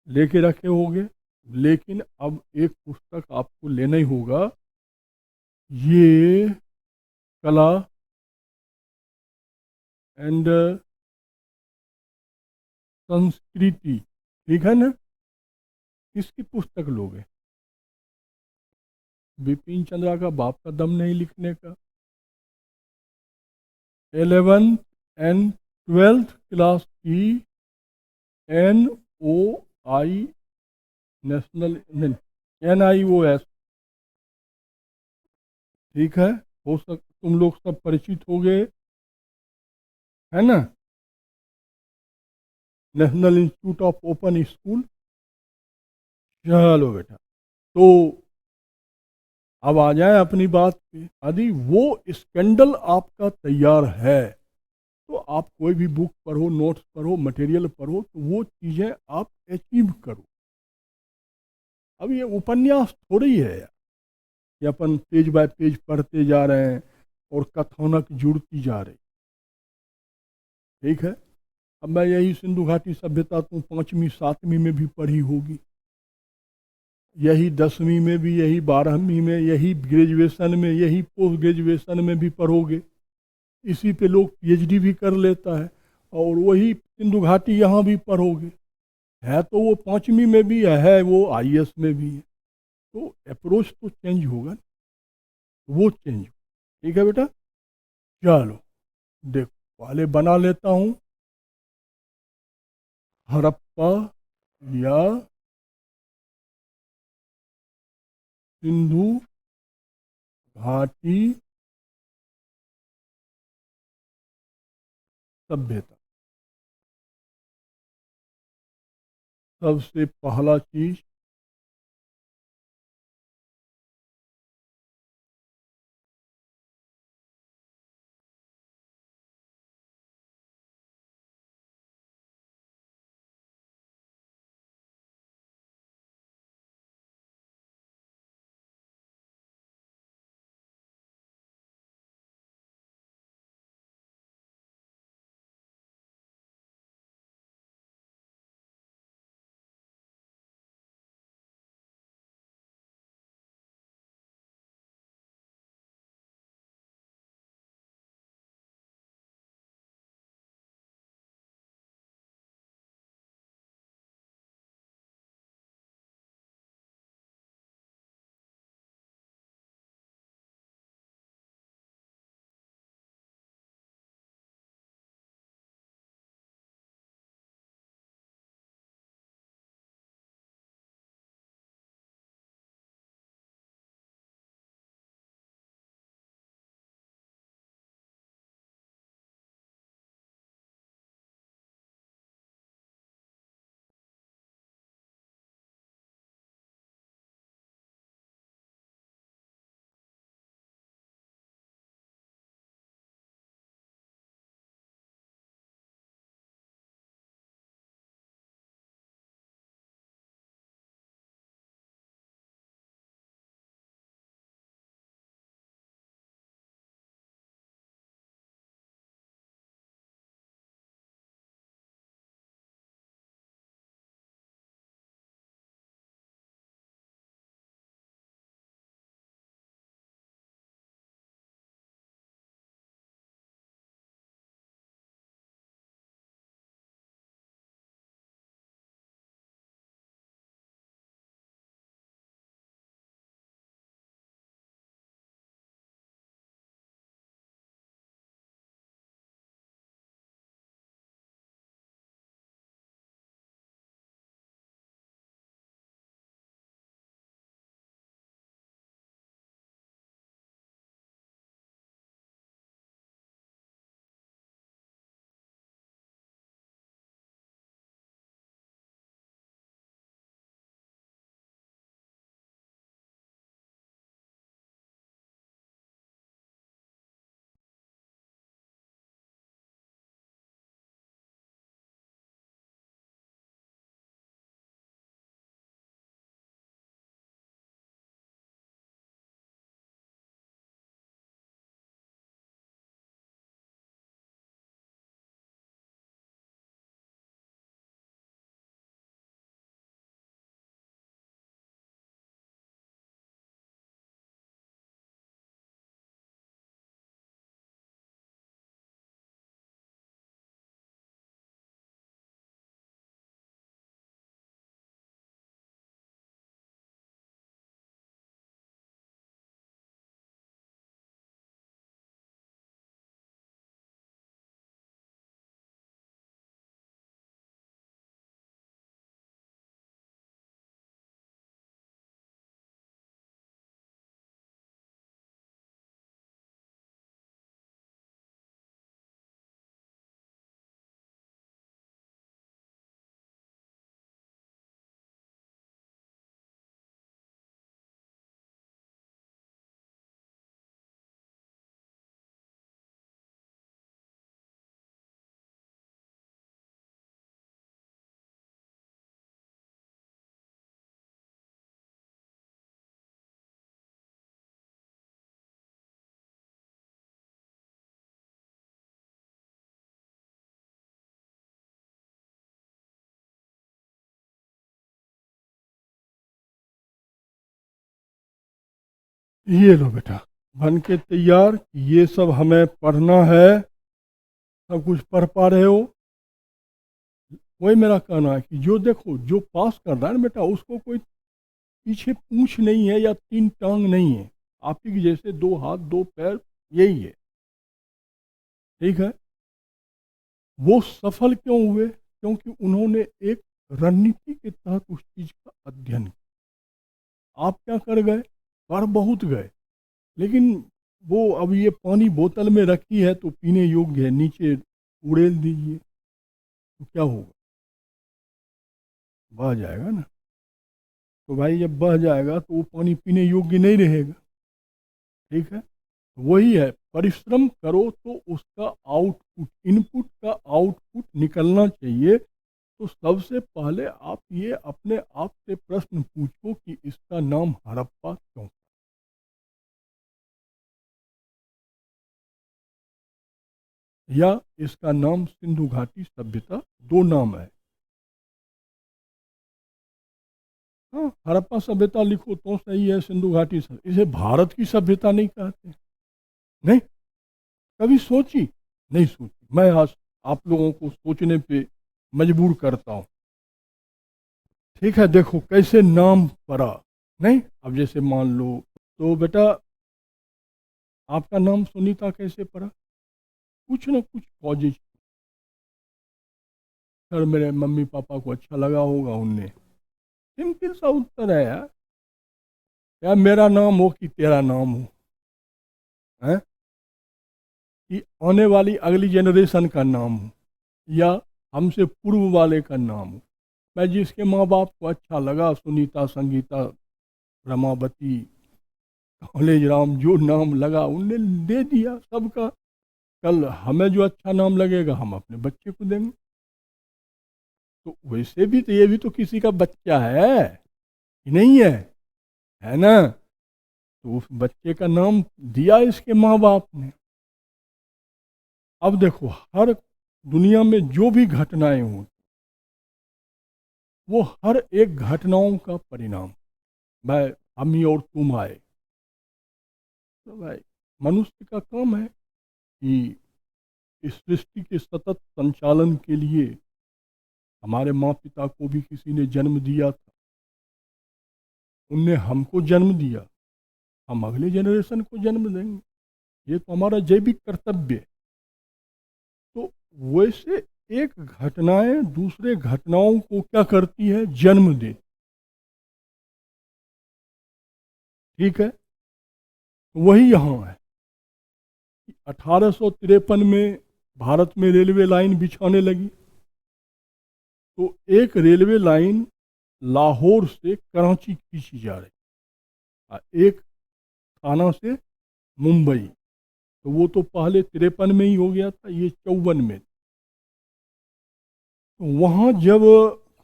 लेके रखे होंगे। लेकिन अब एक पुस्तक आपको लेना ही होगा, ये कला एंड संस्कृति। ठीक है ना? किसकी पुस्तक लोगे? बिपिन चंद्रा का बाप का दम नहीं लिखने का। 11th एंड 12th क्लास की NOI, नेशनल, NIOS। ठीक है। हो सक तुम लोग सब परिचित हो गए, है ना? National institute of open school. चलो बेटा, तो अब आ जाए अपनी बात पे। यदि वो स्कैंडल आपका तैयार है तो आप कोई भी बुक पढ़ो, नोट्स पढ़ो, मटेरियल पढ़ो, तो वो चीज़ें आप अचीव करो। अब ये उपन्यास थोड़ी है यार कि अपन पेज बाय पेज पढ़ते जा रहे हैं और कथानक जुड़ती जा रही। ठीक है। अब मैं यही सिंधु घाटी सभ्यता तो 5वीं 7वीं में भी पढ़ी होगी, यही 10वीं में भी, यही 12वीं में, यही ग्रेजुएशन में, यही पोस्ट ग्रेजुएशन में भी पढ़ोगे। इसी पे लोग PhD भी कर लेता है, और वही सिंधु घाटी यहाँ भी पढ़ोगे। है तो वो 5वीं में भी है वो IAS में भी है। तो अप्रोच तो चेंज होगा ना, वो चेंज। ठीक है बेटा। चलो देखो, पहले बना लेता हूँ। हड़प्पा या सिंधु घाटी सभ्यता। सबसे पहला चीज, ये लो बेटा, बन के तैयार। ये सब हमें पढ़ना है, सब कुछ पढ़ पा रहे हो? वही मेरा कहना है कि जो देखो, जो पास कर रहा है ना बेटा, उसको कोई पीछे पूंछ नहीं है या तीन टांग नहीं है। आप ही के जैसे दो हाथ दो पैर, यही है। ठीक है। वो सफल क्यों हुए? क्योंकि उन्होंने एक रणनीति के तहत उस चीज का अध्ययन किया। आप क्या कर गए? कर बहुत गए, लेकिन वो अब ये पानी बोतल में रखी है तो पीने योग्य है, नीचे उड़ेल दीजिए तो क्या होगा? बह जाएगा ना। तो भाई जब बह जाएगा तो वो पानी पीने योग्य नहीं रहेगा। ठीक है। वही है, परिश्रम करो तो उसका आउटपुट, इनपुट का आउटपुट निकलना चाहिए। तो सबसे पहले आप ये अपने आप से प्रश्न पूछो कि इसका नाम हड़प्पा क्यों, या इसका नाम सिंधु घाटी सभ्यता, दो नाम है। हाँ, हड़प्पा सभ्यता लिखो तो सही है, सिंधु घाटी सभ्यता, इसे भारत की सभ्यता नहीं कहते। नहीं, कभी सोची? नहीं सोची। मैं आज आप लोगों को सोचने पे मजबूर करता हूँ। ठीक है, देखो कैसे नाम पड़ा। नहीं, अब जैसे मान लो, तो बेटा आपका नाम सुनीता कैसे पड़ा? कुछ ना कुछ कॉजेज, सर मेरे मम्मी पापा को अच्छा लगा होगा उनने। सिंपल सा उत्तर है यार। या मेरा नाम हो कि तेरा नाम हो, है कि आने वाली अगली जनरेशन का नाम हो, या हमसे पूर्व वाले का नाम हो। मैं जिसके माँ बाप को अच्छा लगा, सुनीता, संगीता, रमावती, कॉलेज राम, जो नाम लगा उनने दे दिया सबका। कल हमें जो अच्छा नाम लगेगा हम अपने बच्चे को देंगे। तो वैसे भी तो ये भी तो किसी का बच्चा है कि नहीं है? है ना? तो उस बच्चे का नाम दिया इसके माँ बाप ने। अब देखो, हर दुनिया में जो भी घटनाएं हों, वो हर एक घटनाओं का परिणाम, भाई हम ही और तुम आए। तो भाई मनुष्य का काम है कि इस सृष्टि के सतत संचालन के लिए हमारे माँ पिता को भी किसी ने जन्म दिया था, उनने हमको जन्म दिया, हम अगले जनरेशन को जन्म देंगे। ये तो हमारा जैविक कर्तव्य है। तो वैसे एक घटनाएं दूसरे घटनाओं को क्या करती है? जन्म दे। ठीक है। वही यहाँ है। 1853 में भारत में रेलवे लाइन बिछाने लगी, तो एक रेलवे लाइन लाहौर से कराची खींची जा रही, एक थाना से मुंबई। तो वो तो पहले 53 में ही हो गया था, ये 54 में। तो वहाँ जब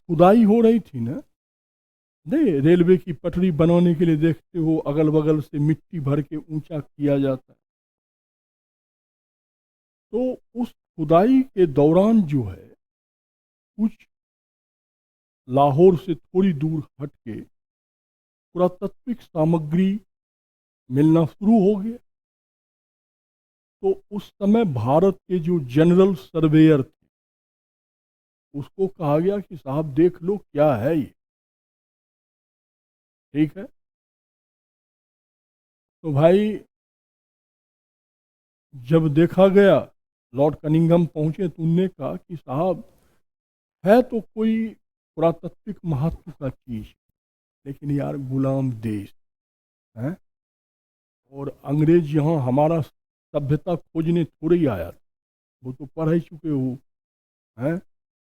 खुदाई हो रही थी ना, नहीं, रेलवे की पटरी बनाने के लिए देखते हो अगल बगल से मिट्टी भर के ऊंचा किया जाता है। तो उस खुदाई के दौरान जो है, कुछ लाहौर से थोड़ी दूर हट के पुरातात्विक सामग्री मिलना शुरू हो गया। तो उस समय भारत के जो जनरल सर्वेयर थे, उसको कहा गया कि साहब देख लो क्या है ये। ठीक है। तो भाई जब देखा गया, लॉर्ड कनिंघम पहुंचे तो उनने कहा कि साहब है तो कोई पुरातात्विक महत्व का चीज, लेकिन यार गुलाम देश है, और अंग्रेज यहाँ हमारा सभ्यता खोजने थोड़ी ही आया था। वो तो पढ़ ही चुके हो, हैं?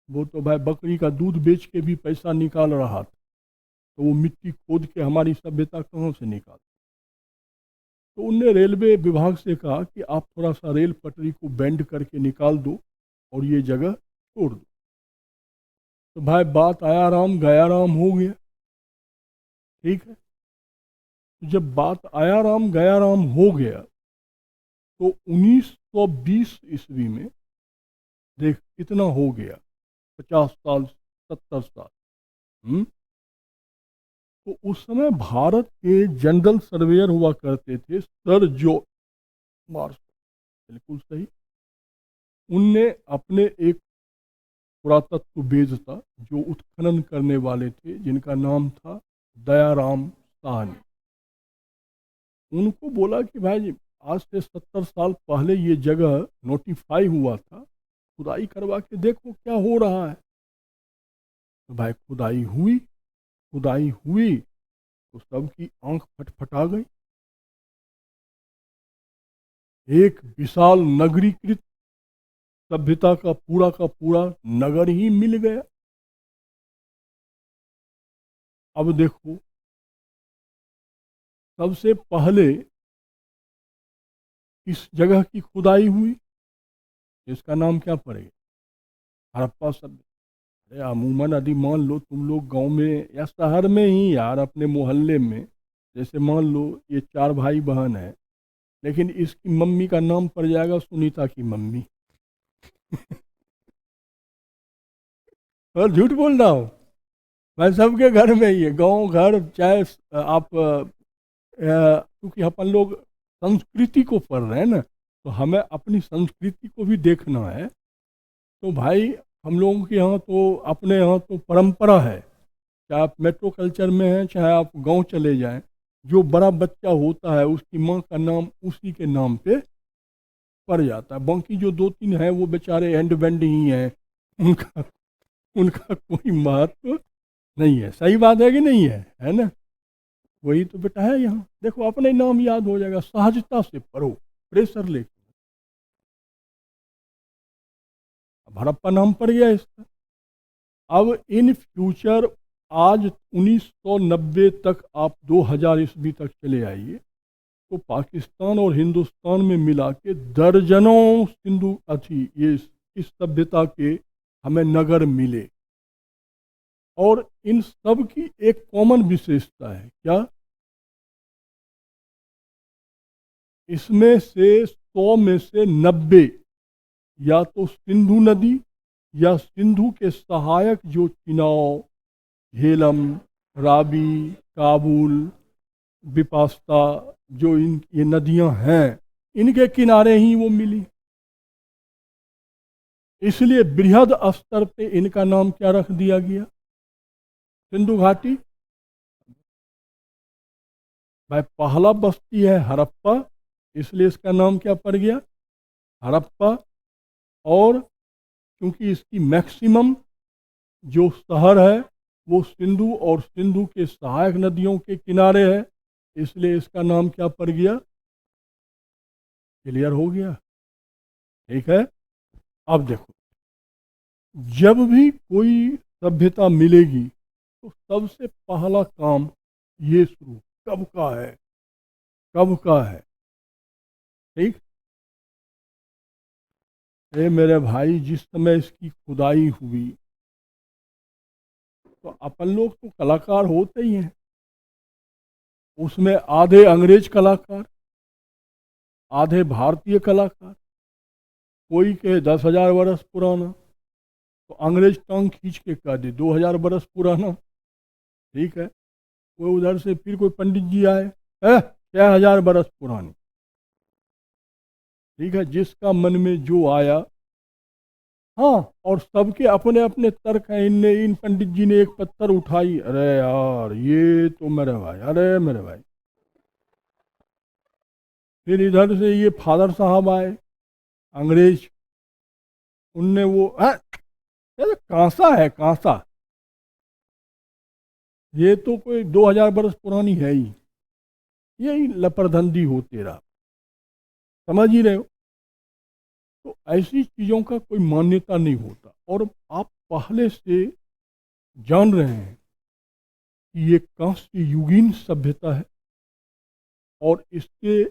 वो तो भाई बकरी का दूध बेच के भी पैसा निकाल रहा था। तो वो मिट्टी खोद के हमारी सभ्यता कहाँ से निकाल? तो उनने रेलवे विभाग से कहा कि आप थोड़ा सा रेल पटरी को बेंड करके निकाल दो और ये जगह छोड़ दो। तो भाई बात आया राम गया राम हो गया। ठीक है। तो जब बात आया राम गया राम हो गया, तो 1920 ईस्वी में देख कितना हो गया, 50 साल, 70 साल। तो उस समय भारत के जनरल सर्वेयर हुआ करते थे सर जो मार्श, बिल्कुल सही। उनने अपने एक पुरातत्ववेद था जो उत्खनन करने वाले थे, जिनका नाम था दयाराम साहनी। उनको बोला कि भाई आज से 70 साल पहले ये जगह नोटिफाई हुआ था, खुदाई करवा के देखो क्या हो रहा है। तो भाई खुदाई हुई तो सबकी आंख फटफटा गई। एक विशाल नगरीकृत सभ्यता का पूरा नगर ही मिल गया। अब देखो, सबसे पहले इस जगह की खुदाई हुई, इसका नाम क्या पड़ेगा? हड़प्पा सभ्यता। अरे अमूमन यदि मान लो तुम लोग गांव में या शहर में ही यार अपने मोहल्ले में, जैसे मान लो ये 4 भाई बहन है, लेकिन इसकी मम्मी का नाम पड़ जाएगा सुनीता की मम्मी। और झूठ बोल रहा हूँ मैं, सबके घर में ही है, गांव घर चाहे आप क्योंकि अपन लोग संस्कृति को पढ़ रहे हैं ना, तो हमें अपनी संस्कृति को भी देखना है। तो भाई हम लोगों के यहाँ तो अपने यहाँ तो परंपरा है, चाहे आप मेट्रो कल्चर में हैं चाहे आप गांव चले जाएं, जो बड़ा बच्चा होता है उसकी माँ का नाम उसी के नाम पे पड़ जाता है। बाकी जो 2-3 हैं वो बेचारे एंड बेंड ही हैं, उनका उनका कोई महत्व नहीं है। सही बात है कि नहीं है ना? वही तो बेटा है, यहाँ देखो अपने नाम याद हो जाएगा, सहजता से पढ़ो, प्रेशर लेके। अब हड़प्पा नाम पड़ गया इसका। अब इन फ्यूचर आज 1990 तक आप 2000 ईस्वी तक चले आइए, तो पाकिस्तान और हिंदुस्तान में मिला के दर्जनों सिंधु ये इस सभ्यता के हमें नगर मिले। और इन सब की एक कॉमन विशेषता है, क्या? इसमें से 100 में से 90 या तो सिंधु नदी या सिंधु के सहायक जो चिनाव, झेलम, रावी, काबुल, बिपास्ता, जो ये नदियां हैं, इनके किनारे ही वो मिली। इसलिए बृहद स्तर पे इनका नाम क्या रख दिया गया? सिंधु घाटी। भाई पहला बस्ती है हड़प्पा, इसलिए इसका नाम क्या पड़ गया? हड़प्पा। और क्योंकि इसकी मैक्सिमम जो शहर है वो सिंधु और सिंधु के सहायक नदियों के किनारे है, इसलिए इसका नाम क्या पड़ गया? क्लियर हो गया? ठीक है। अब देखो, जब भी कोई सभ्यता मिलेगी तो सबसे पहला काम ये शुरू कब का है, कब का है? ठीक। मेरे भाई, जिस समय इसकी खुदाई हुई तो अपन लोग तो कलाकार होते ही हैं, उसमें आधे अंग्रेज कलाकार, आधे भारतीय कलाकार। कोई कहे 10,000 वर्ष पुराना, तो अंग्रेज टांग खींच के कह दे 2,000 वर्ष पुराना। ठीक है। कोई उधर से फिर कोई पंडित जी आए, 6,000 वर्ष पुरानी। ठीक है, जिसका मन में जो आया। हाँ, और सबके अपने अपने तर्क हैं। इन पंडित जी ने एक पत्थर उठाई, अरे यार ये तो मेरे भाई, अरे मेरे भाई। फिर इधर से ये फादर साहब आए अंग्रेज, उनने वो ये कांसा है, कांसा, ये तो कोई 2,000 वर्ष पुरानी है ही, यही लपरधंधी हो तेरा, समझ ही रहे हो। तो ऐसी चीज़ों का कोई मान्यता नहीं होता। और आप पहले से जान रहे हैं कि ये कांस्य युगीन सभ्यता है और इसके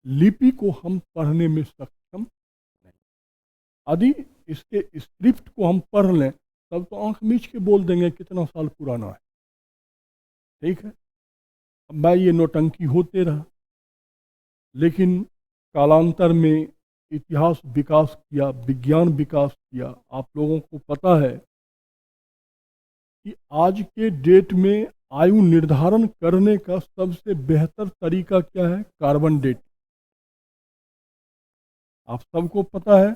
लिपि को हम पढ़ने में सक्षम नहीं। यदि इसके स्क्रिप्ट को हम पढ़ लें तब तो आंख मीच के बोल देंगे कितना साल पुराना है। ठीक है। अब मैं ये नौटंकी होते रहा, लेकिन कालांतर में इतिहास विकास किया, विज्ञान विकास किया। आप लोगों को पता है कि आज के डेट में आयु निर्धारण करने का सबसे बेहतर तरीका क्या है? Carbon dating. आप सबको पता है।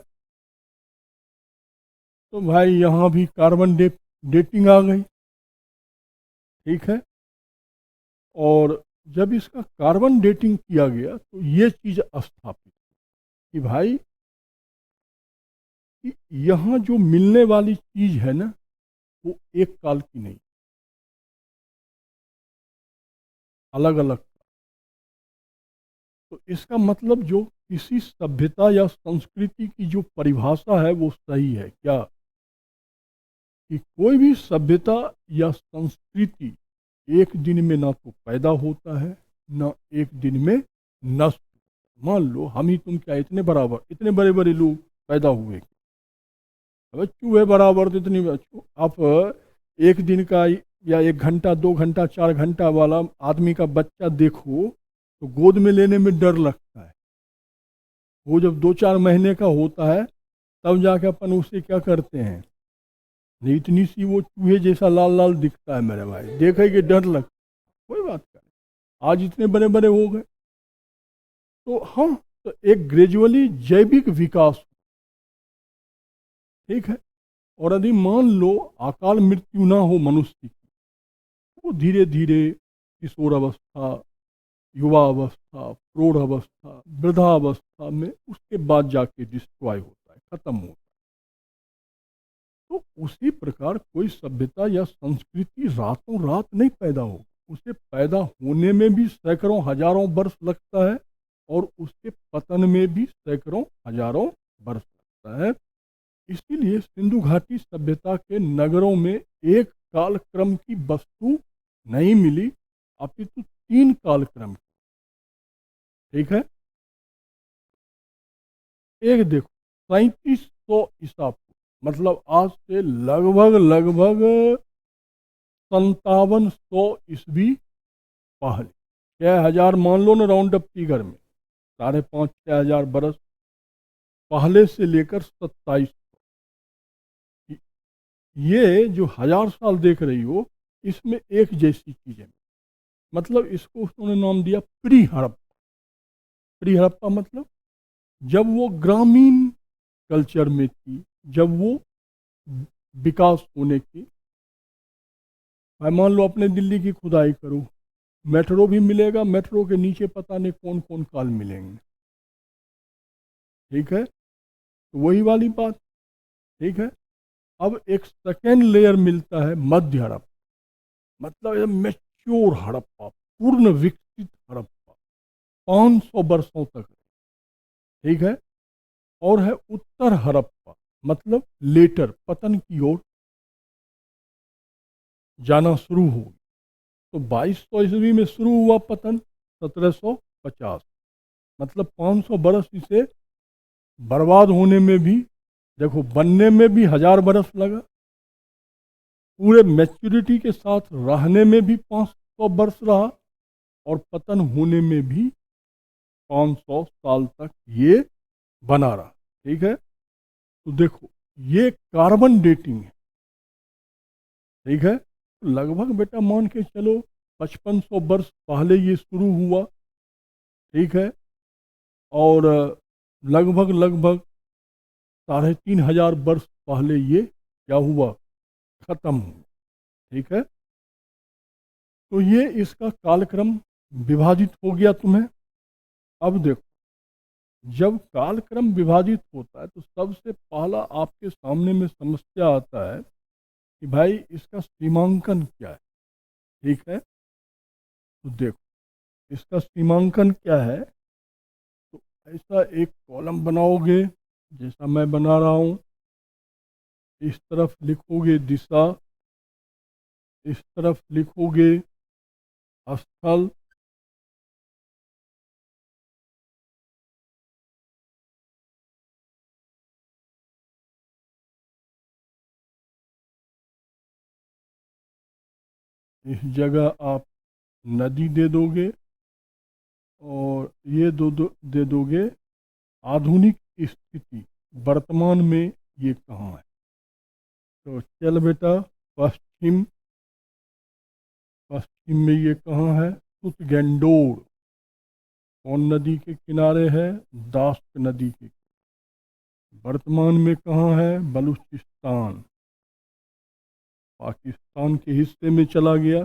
तो भाई यहाँ भी डेटिंग आ गई। ठीक है। और जब इसका कार्बन डेटिंग किया गया तो ये चीज़ स्थापित कि भाई कि यहाँ जो मिलने वाली चीज़ है ना, वो एक काल की नहीं, अलग अलग। तो इसका मतलब जो किसी सभ्यता या संस्कृति की जो परिभाषा है वो सही है क्या? कि कोई भी सभ्यता या संस्कृति एक दिन में ना तो पैदा होता है, ना एक दिन में नष्ट। मान लो हम ही तुम क्या इतने बराबर, इतने बड़े बड़े लोग पैदा हुए, अब चूहे बराबर तो इतनी आप एक दिन का या 1 घंटा 2 घंटा 4 घंटा वाला आदमी का बच्चा देखो तो गोद में लेने में डर लगता है। वो जब 2 4 महीने का होता है तब जाके अपन उसे क्या करते हैं, नहीं इतनी सी वो चूहे जैसा लाल लाल दिखता है मेरे भाई, देखे कि डर लगता है। कोई बात नहीं, आज इतने बड़े बड़े हो गए। तो हम तो एक ग्रेजुअली जैविक विकास। ठीक है। और यदि मान लो अकाल मृत्यु ना हो मनुष्य की, वो धीरे धीरे किशोर अवस्था, युवा अवस्था, प्रौढ़ अवस्था, वृद्धावस्था में उसके बाद जाके डिस्ट्रॉय होता है, खत्म होता है। तो उसी प्रकार कोई सभ्यता या संस्कृति रातों रात नहीं पैदा हो, उसे पैदा होने में भी सैकड़ों हजारों वर्ष लगता है और उसके पतन में भी सैकड़ों हजारों वर्ष लगता है। इसीलिए सिंधु घाटी सभ्यता के नगरों में एक कालक्रम की वस्तु नहीं मिली, अपितु 3 कालक्रम। ठीक है। एक देखो, 3700 ईसा पूर्व, मतलब आज से लगभग लगभग 5700 ईस्वी पहले, 6000 मान लो ना राउंड अप फिगर में, 5,500 6,000 बरस पहले से लेकर 27, ये जो 1000 साल देख रही हो इसमें एक जैसी चीजें, मतलब इसको उन्होंने नाम दिया प्री हड़प्पा। प्री हड़प्पा मतलब जब वो ग्रामीण कल्चर में थी, जब वो विकास होने की। भाई मान लो अपने दिल्ली की खुदाई करो, मेट्रो भी मिलेगा, मेट्रो के नीचे पता नहीं कौन कौन काल मिलेंगे। ठीक है। तो वही वाली बात। ठीक है। अब एक सेकेंड लेयर मिलता है मध्य हड़प्पा, मतलब मेच्योर हड़प्पा, पूर्ण विकसित हड़प्पा, 500 वर्षों तक। ठीक है। और है उत्तर हड़प्पा, मतलब लेटर पतन की ओर जाना शुरू हो। तो 2200 ईस्वी में शुरू हुआ पतन, 1750, मतलब 500 बरस इसे बर्बाद होने में भी, देखो बनने में भी 1000 बरस लगा, पूरे मैच्योरिटी के साथ रहने में भी 500 वर्ष रहा, और पतन होने में भी 500 साल तक ये बना रहा। ठीक है। तो देखो ये कार्बन डेटिंग है। ठीक है। तो लगभग बेटा मान के चलो 5500 वर्ष पहले ये शुरू हुआ। ठीक है। और लगभग लगभग 3500 वर्ष पहले ये क्या हुआ, खत्म हुआ। ठीक है। तो ये इसका कालक्रम विभाजित हो गया तुम्हें। अब देखो, जब कालक्रम विभाजित होता है तो सबसे पहला आपके सामने में समस्या आता है कि भाई इसका सीमांकन क्या है। ठीक है। तो देखो इसका सीमांकन क्या है। तो ऐसा एक कॉलम बनाओगे जैसा मैं बना रहा हूँ, इस तरफ लिखोगे दिशा, इस तरफ लिखोगे स्थल, इस जगह आप नदी दे दोगे, और ये दे दोगे आधुनिक स्थिति, वर्तमान में ये कहाँ है। तो चल बेटा, पश्चिम, पश्चिम में ये कहाँ है? सुतगेंडोर। कौन नदी के किनारे है? दास्त नदी के। वर्तमान में कहाँ है? बलूचिस्तान, पाकिस्तान के हिस्से में चला गया।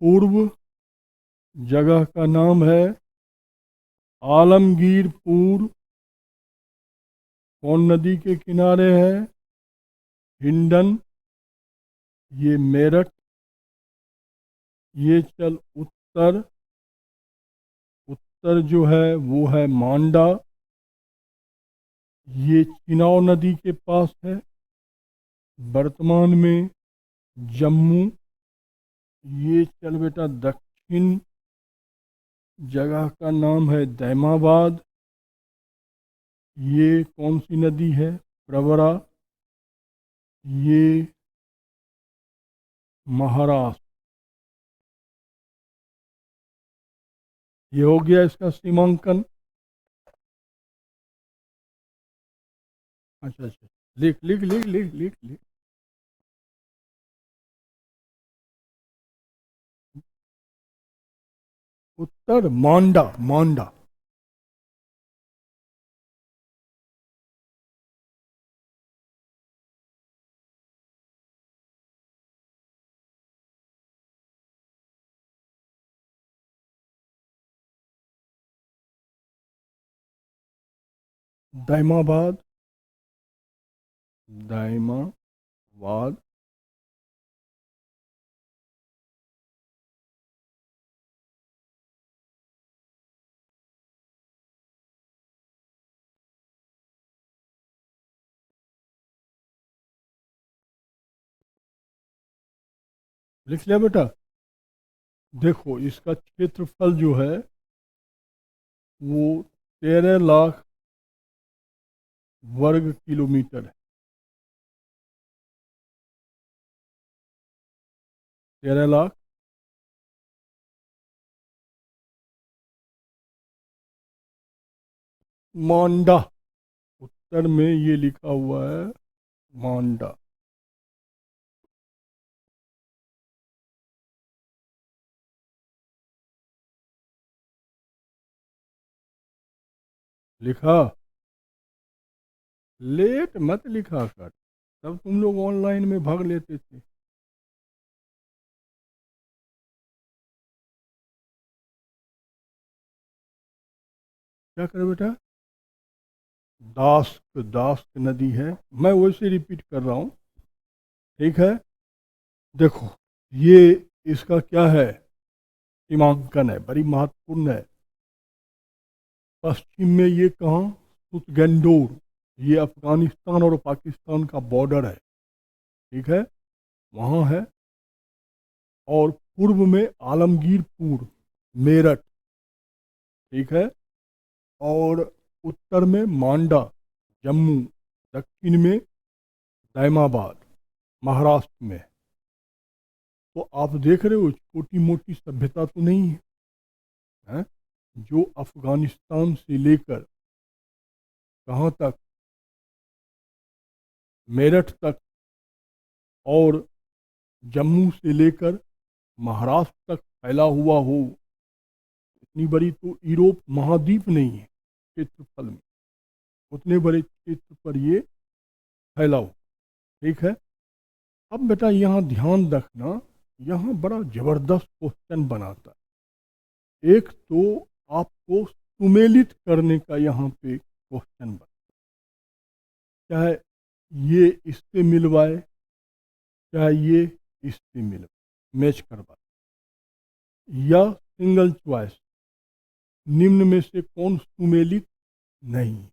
पूर्व जगह का नाम है आलमगीरपुर। कौन नदी के किनारे है? हिंडन। ये मेरठ। ये चल उत्तर, उत्तर जो है वो है मांडा। ये चिनाव नदी के पास है। वर्तमान में जम्मू। ये चल बेटा दक्षिण जगह का नाम है दैमाबाद। ये कौन सी नदी है? प्रवरा। ये महाराष्ट्र। ये हो गया इसका सीमांकन। अच्छा अच्छा, लिख लिख लिख लिख लिख लिख। उत्तर मांडा, मांडा। दैमाबाद, दैमाबाद। लिख लिया बेटा? देखो इसका क्षेत्रफल जो है वो 13 लाख वर्ग किलोमीटर है। 13 लाख। मांडा, उत्तर में ये लिखा हुआ है मांडा। लिखा? लेट मत लिखा कर, तब तुम लोग ऑनलाइन में भाग लेते थे। क्या करे बेटा? दास्क, दास्क नदी है। मैं वैसे रिपीट कर रहा हूँ, ठीक है? देखो ये इसका क्या है? सीमांकन है, बड़ी महत्वपूर्ण है। पश्चिम में ये कहाँ? सुतगेंडोर। ये अफगानिस्तान और पाकिस्तान का बॉर्डर है, ठीक है? वहाँ है। और पूर्व में आलमगीरपुर, मेरठ, ठीक है? और उत्तर में मांडा, जम्मू। दक्षिण में दैमाबाद, महाराष्ट्र में। तो आप देख रहे हो छोटी मोटी सभ्यता तो नहीं है, हैं? जो अफगानिस्तान से लेकर कहाँ तक? मेरठ तक। और जम्मू से लेकर महाराष्ट्र तक फैला हुआ हो। इतनी बड़ी तो यूरोप महाद्वीप नहीं है क्षेत्रफल में, उतने बड़े क्षेत्र पर ये फैला हो, ठीक है? अब बेटा यहाँ ध्यान रखना, यहाँ बड़ा जबरदस्त क्वेश्चन बनाता है। एक तो आपको सुमेलित करने का यहाँ पे क्वेश्चन बना, चाहे ये इससे मिलवाए, चाहे ये इससे मिलवाए, मैच करवाए, या सिंगल चॉइस, निम्न में से कौन सुमेलित नहीं।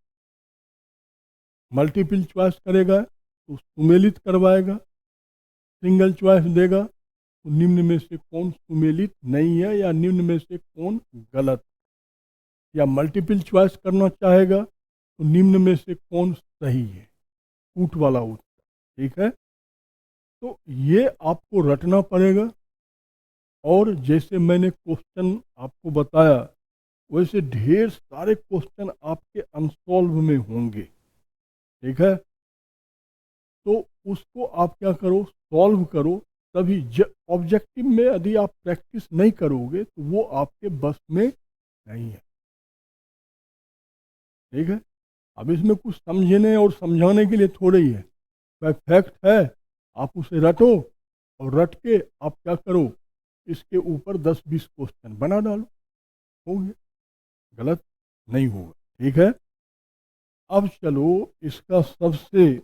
मल्टीपल चॉइस करेगा तो सुमेलित करवाएगा, सिंगल चॉइस देगा तो निम्न में से कौन सुमेलित नहीं है या निम्न में से कौन गलत, या मल्टीपल चॉइस करना चाहेगा तो निम्न में से कौन सही है, कूट वाला उत्तर, ठीक है? तो ये आपको रटना पड़ेगा। और जैसे मैंने क्वेश्चन आपको बताया वैसे ढेर सारे क्वेश्चन आपके अनसॉल्व में होंगे, ठीक है? तो उसको आप क्या करो, सॉल्व करो, तभी ऑब्जेक्टिव में यदि आप प्रैक्टिस नहीं करोगे तो वो आपके बस में नहीं है। ठीक है, अब इसमें कुछ समझने और समझाने के लिए थोड़ा ही है, भाई फैक्ट है, आप उसे रटो और रट के आप क्या करो, इसके ऊपर 10-20 क्वेश्चन बना डालो, हो गया, गलत नहीं होगा। ठीक है, अब चलो इसका सबसे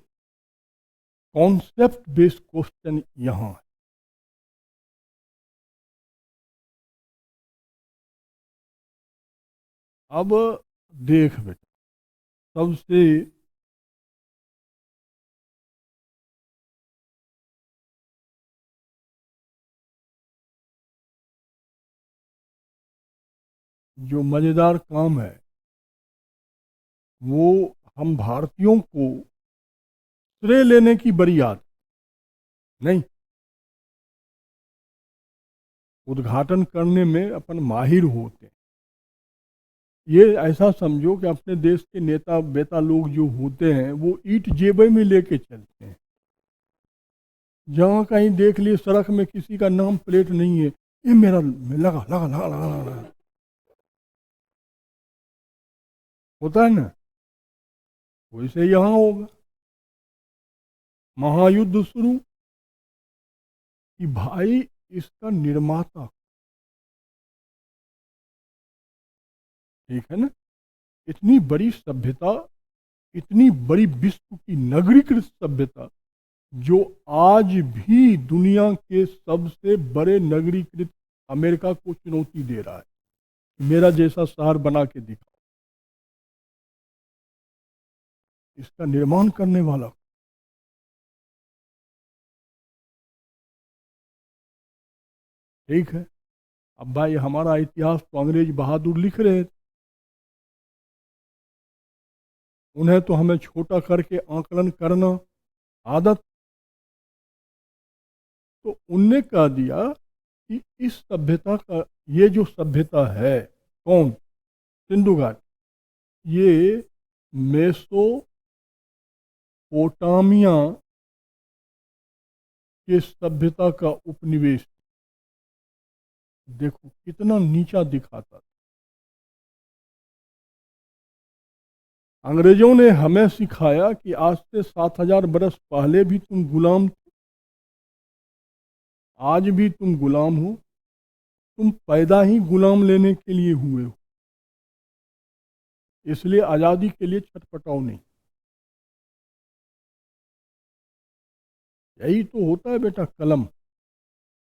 कॉन्सेप्ट बेस्ड क्वेश्चन यहाँ है। अब देख बेटा, सबसे जो मज़ेदार काम है वो हम भारतीयों को श्रेय लेने की बड़ी आदत नहीं, उद्घाटन करने में अपन माहिर होते हैं। ये ऐसा समझो कि अपने देश के नेता बेता लोग जो होते हैं वो ईंट जेबे में लेके चलते हैं, जहाँ कहीं देख लिए सड़क में किसी का नाम प्लेट नहीं है, ये मेरा लगा लगा लगा लगा लगा, लगा। होता है ना, वैसे यहाँ होगा महायुद्ध शुरू कि भाई इसका निर्माता, ठीक है ना, इतनी बड़ी सभ्यता, इतनी बड़ी विश्व की नगरीकृत सभ्यता जो आज भी दुनिया के सबसे बड़े नगरीकृत अमेरिका को चुनौती दे रहा है, मेरा जैसा शहर बना के दिखाओ, इसका निर्माण करने वाला। ठीक है, अब भाई हमारा इतिहास तो अंग्रेज बहादुर लिख रहे थे, उन्हें तो हमें छोटा करके आकलन करना आदत, तो उनने कह दिया कि इस सभ्यता का, ये जो सभ्यता है कौन, सिंधु घाटी, ये मेसोपोटामिया के सभ्यता का उपनिवेश। देखो कितना नीचा दिखाता था। अंग्रेजों ने हमें सिखाया कि आज से 7,000 बरस पहले भी तुम गुलाम थे, आज भी तुम गुलाम हो, तुम पैदा ही गुलाम लेने के लिए हुए हो, इसलिए आज़ादी के लिए छटपटाओ नहीं। यही तो होता है बेटा कलम,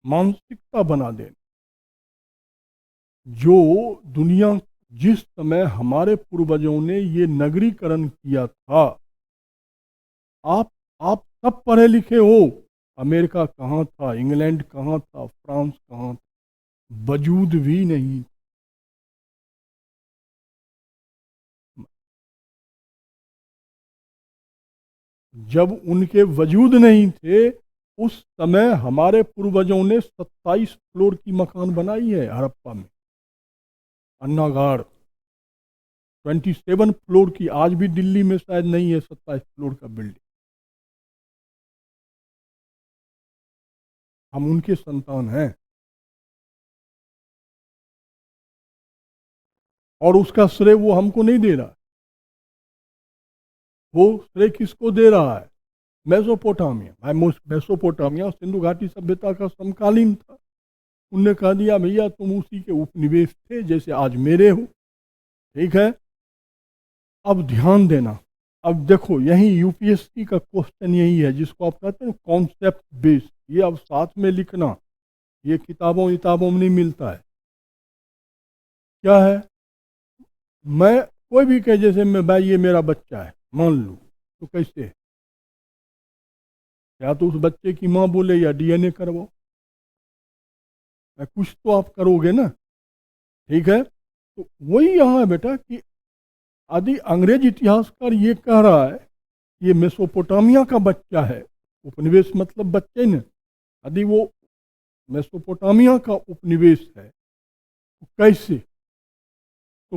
मानसिकता बना देना। जो दुनिया, जिस समय हमारे पूर्वजों ने ये नगरीकरण किया था, आप सब पढ़े लिखे हो, अमेरिका कहाँ था, इंग्लैंड कहाँ था, फ्रांस कहाँ था, वजूद भी नहीं। जब उनके वजूद नहीं थे उस समय हमारे पूर्वजों ने 27 फ्लोर की मकान बनाई है हड़प्पा में, अन्नागाड़ 27 फ्लोर की, आज भी दिल्ली में शायद नहीं है 27 फ्लोर का बिल्डिंग। हम उनके संतान हैं, और उसका श्रेय वो हमको नहीं दे रहा, वो श्रेय किसको दे रहा है, मेसोपोटामिया। भाई मेसोपोटामिया सिंधु घाटी सभ्यता का समकालीन था, उनने कह दिया भैया तुम उसी के उपनिवेश थे जैसे आज मेरे हो। ठीक है, अब ध्यान देना, अब देखो यही यूपीएससी का क्वेश्चन यही है जिसको आप कहते हैं कॉन्सेप्ट बेस्ड, ये अब साथ में लिखना, ये किताबों में नहीं मिलता है। क्या है, मैं कोई भी कहे, जैसे मैं भाई ये मेरा बच्चा है मान लूँ, तो कैसे है, या तो उस बच्चे की माँ बोले या डीएनए करवाओ, कुछ तो आप करोगे ना। ठीक है, तो वही यहाँ है बेटा कि यदि अंग्रेज इतिहासकार ये कह रहा है ये मेसोपोटामिया का बच्चा है, उपनिवेश मतलब बच्चे ने, यदि वो मेसोपोटामिया का उपनिवेश है तो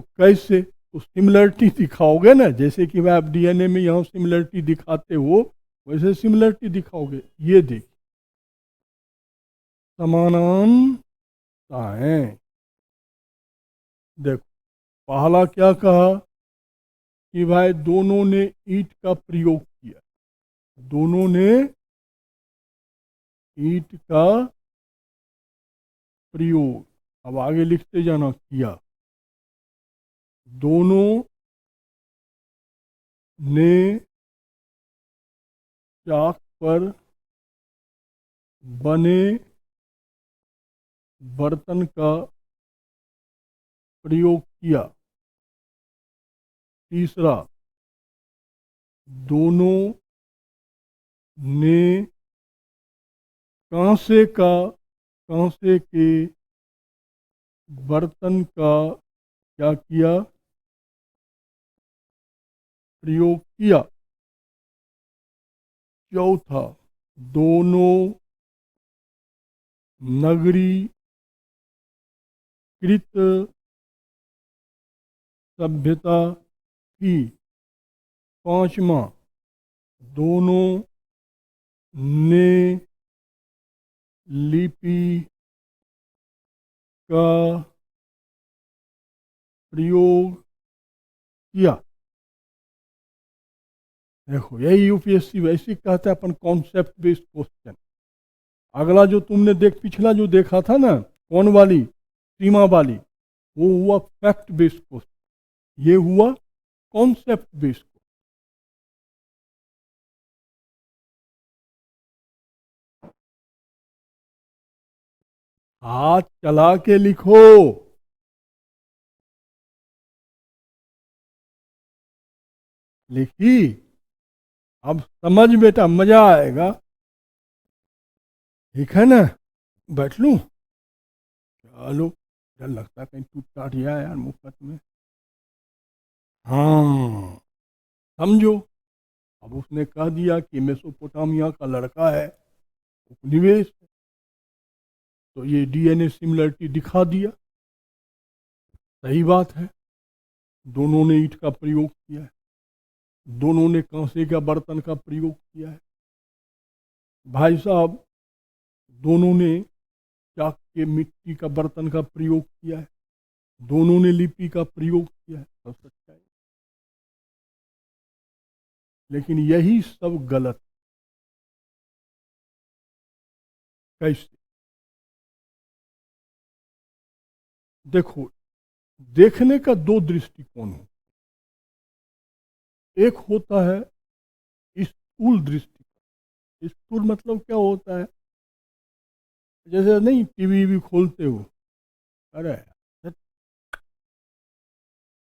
कैसे, तो सिमिलरिटी दिखाओगे ना, जैसे कि आप डीएनए में यहाँ सिमिलरिटी दिखाते हो वैसे सिमिलरिटी दिखाओगे। ये देख, समानांताएं। देखो, पहला क्या कहा कि भाई दोनों ने ईंट का प्रयोग किया, दोनों ने ईंट का प्रयोग। अब आगे लिखते जाना, किया। दोनों ने चाक पर बने बर्तन का प्रयोग किया। तीसरा, दोनों ने कांसे के बर्तन का क्या किया, प्रयोग किया। चौथा, दोनों नगरीकृत सभ्यता की। पांचवा, दोनों ने लिपि का प्रयोग किया। देखो, यही यूपीएससी वैसे कहता है अपन कॉन्सेप्ट बेस्ड क्वेश्चन। अगला जो तुमने पिछला जो देखा था ना, कौन वाली, सीमा वाली, वो हुआ फैक्ट बेस्ड क्वेश्चन, ये हुआ कॉन्सेप्ट बेस्ड। हाथ चला के लिखो। लिखी? अब समझ बेटा, मजा आएगा। ठीक है ना? बैठ लूं? चलो, डर लगता है कहीं टूट टाट गया यार मुफ्त में। हाँ, समझो। अब उसने कह दिया कि मेसोपोटामिया का लड़का है, उपनिवेश है, तो ये डीएनए सिमिलरिटी दिखा दिया। सही बात है, दोनों ने ईंट का प्रयोग किया है, दोनों ने कांसे का बर्तन का प्रयोग किया है। भाई साहब, दोनों ने चाक के मिट्टी का बर्तन का प्रयोग किया है, दोनों ने लिपि का प्रयोग किया है। सब सच्चाई, लेकिन यही सब गलत। कैसे? देखो, देखने का दो दृष्टिकोण हो। एक होता है स्थूल दृष्टिकोण। स्थूल मतलब क्या होता है? जैसे नहीं, टीवी भी खोलते हो, अरे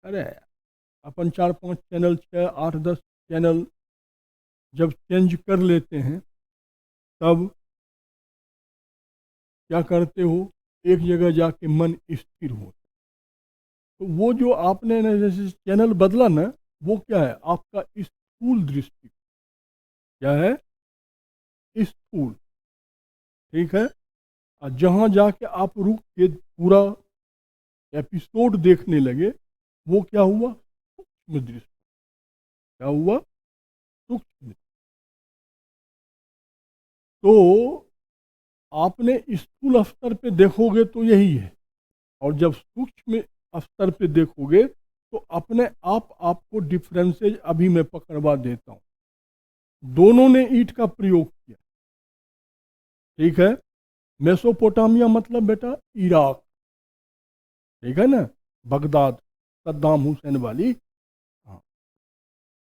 अरे अपन 4 5 चैनल, 6 8 10 चैनल जब चेंज कर लेते हैं, तब क्या करते हो, एक जगह जाके मन स्थिर हो। तो वो जो आपने ना जैसे चैनल बदला ना, वो क्या है, आपका स्थूल दृष्टि। क्या है? स्थूल। ठीक है। और जहाँ जाके आप रुक के पूरा एपिसोड देखने लगे, वो क्या हुआ, सूक्ष्म दृष्टि। क्या हुआ? सूक्ष्म। तो आपने स्थूल स्तर पे देखोगे तो यही है, और जब सूक्ष्म स्तर पे देखोगे तो अपने आप आपको डिफरेंसेज अभी मैं पकड़वा देता हूँ। दोनों ने ईंट का प्रयोग किया। ठीक है। मेसोपोटामिया मतलब बेटा इराक। ठीक है ना? बगदाद, सद्दाम हुसैन वाली। हाँ।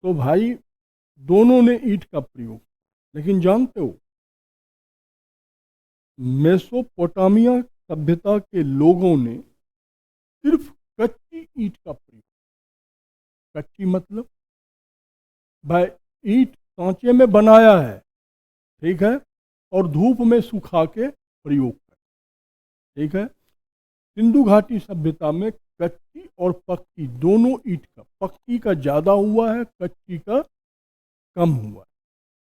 तो भाई, दोनों ने ईंट का प्रयोग। लेकिन जानते हो, मेसोपोटामिया सभ्यता के लोगों ने सिर्फ कच्ची ईंट का प्रयोग। कच्ची मतलब भाई, ईंट सांचे में बनाया है, ठीक है, और धूप में सुखा के प्रयोग कर। ठीक है। सिंधु घाटी सभ्यता में कच्ची और पक्की दोनों ईंट का, पक्की का ज्यादा हुआ है, कच्ची का कम हुआ है।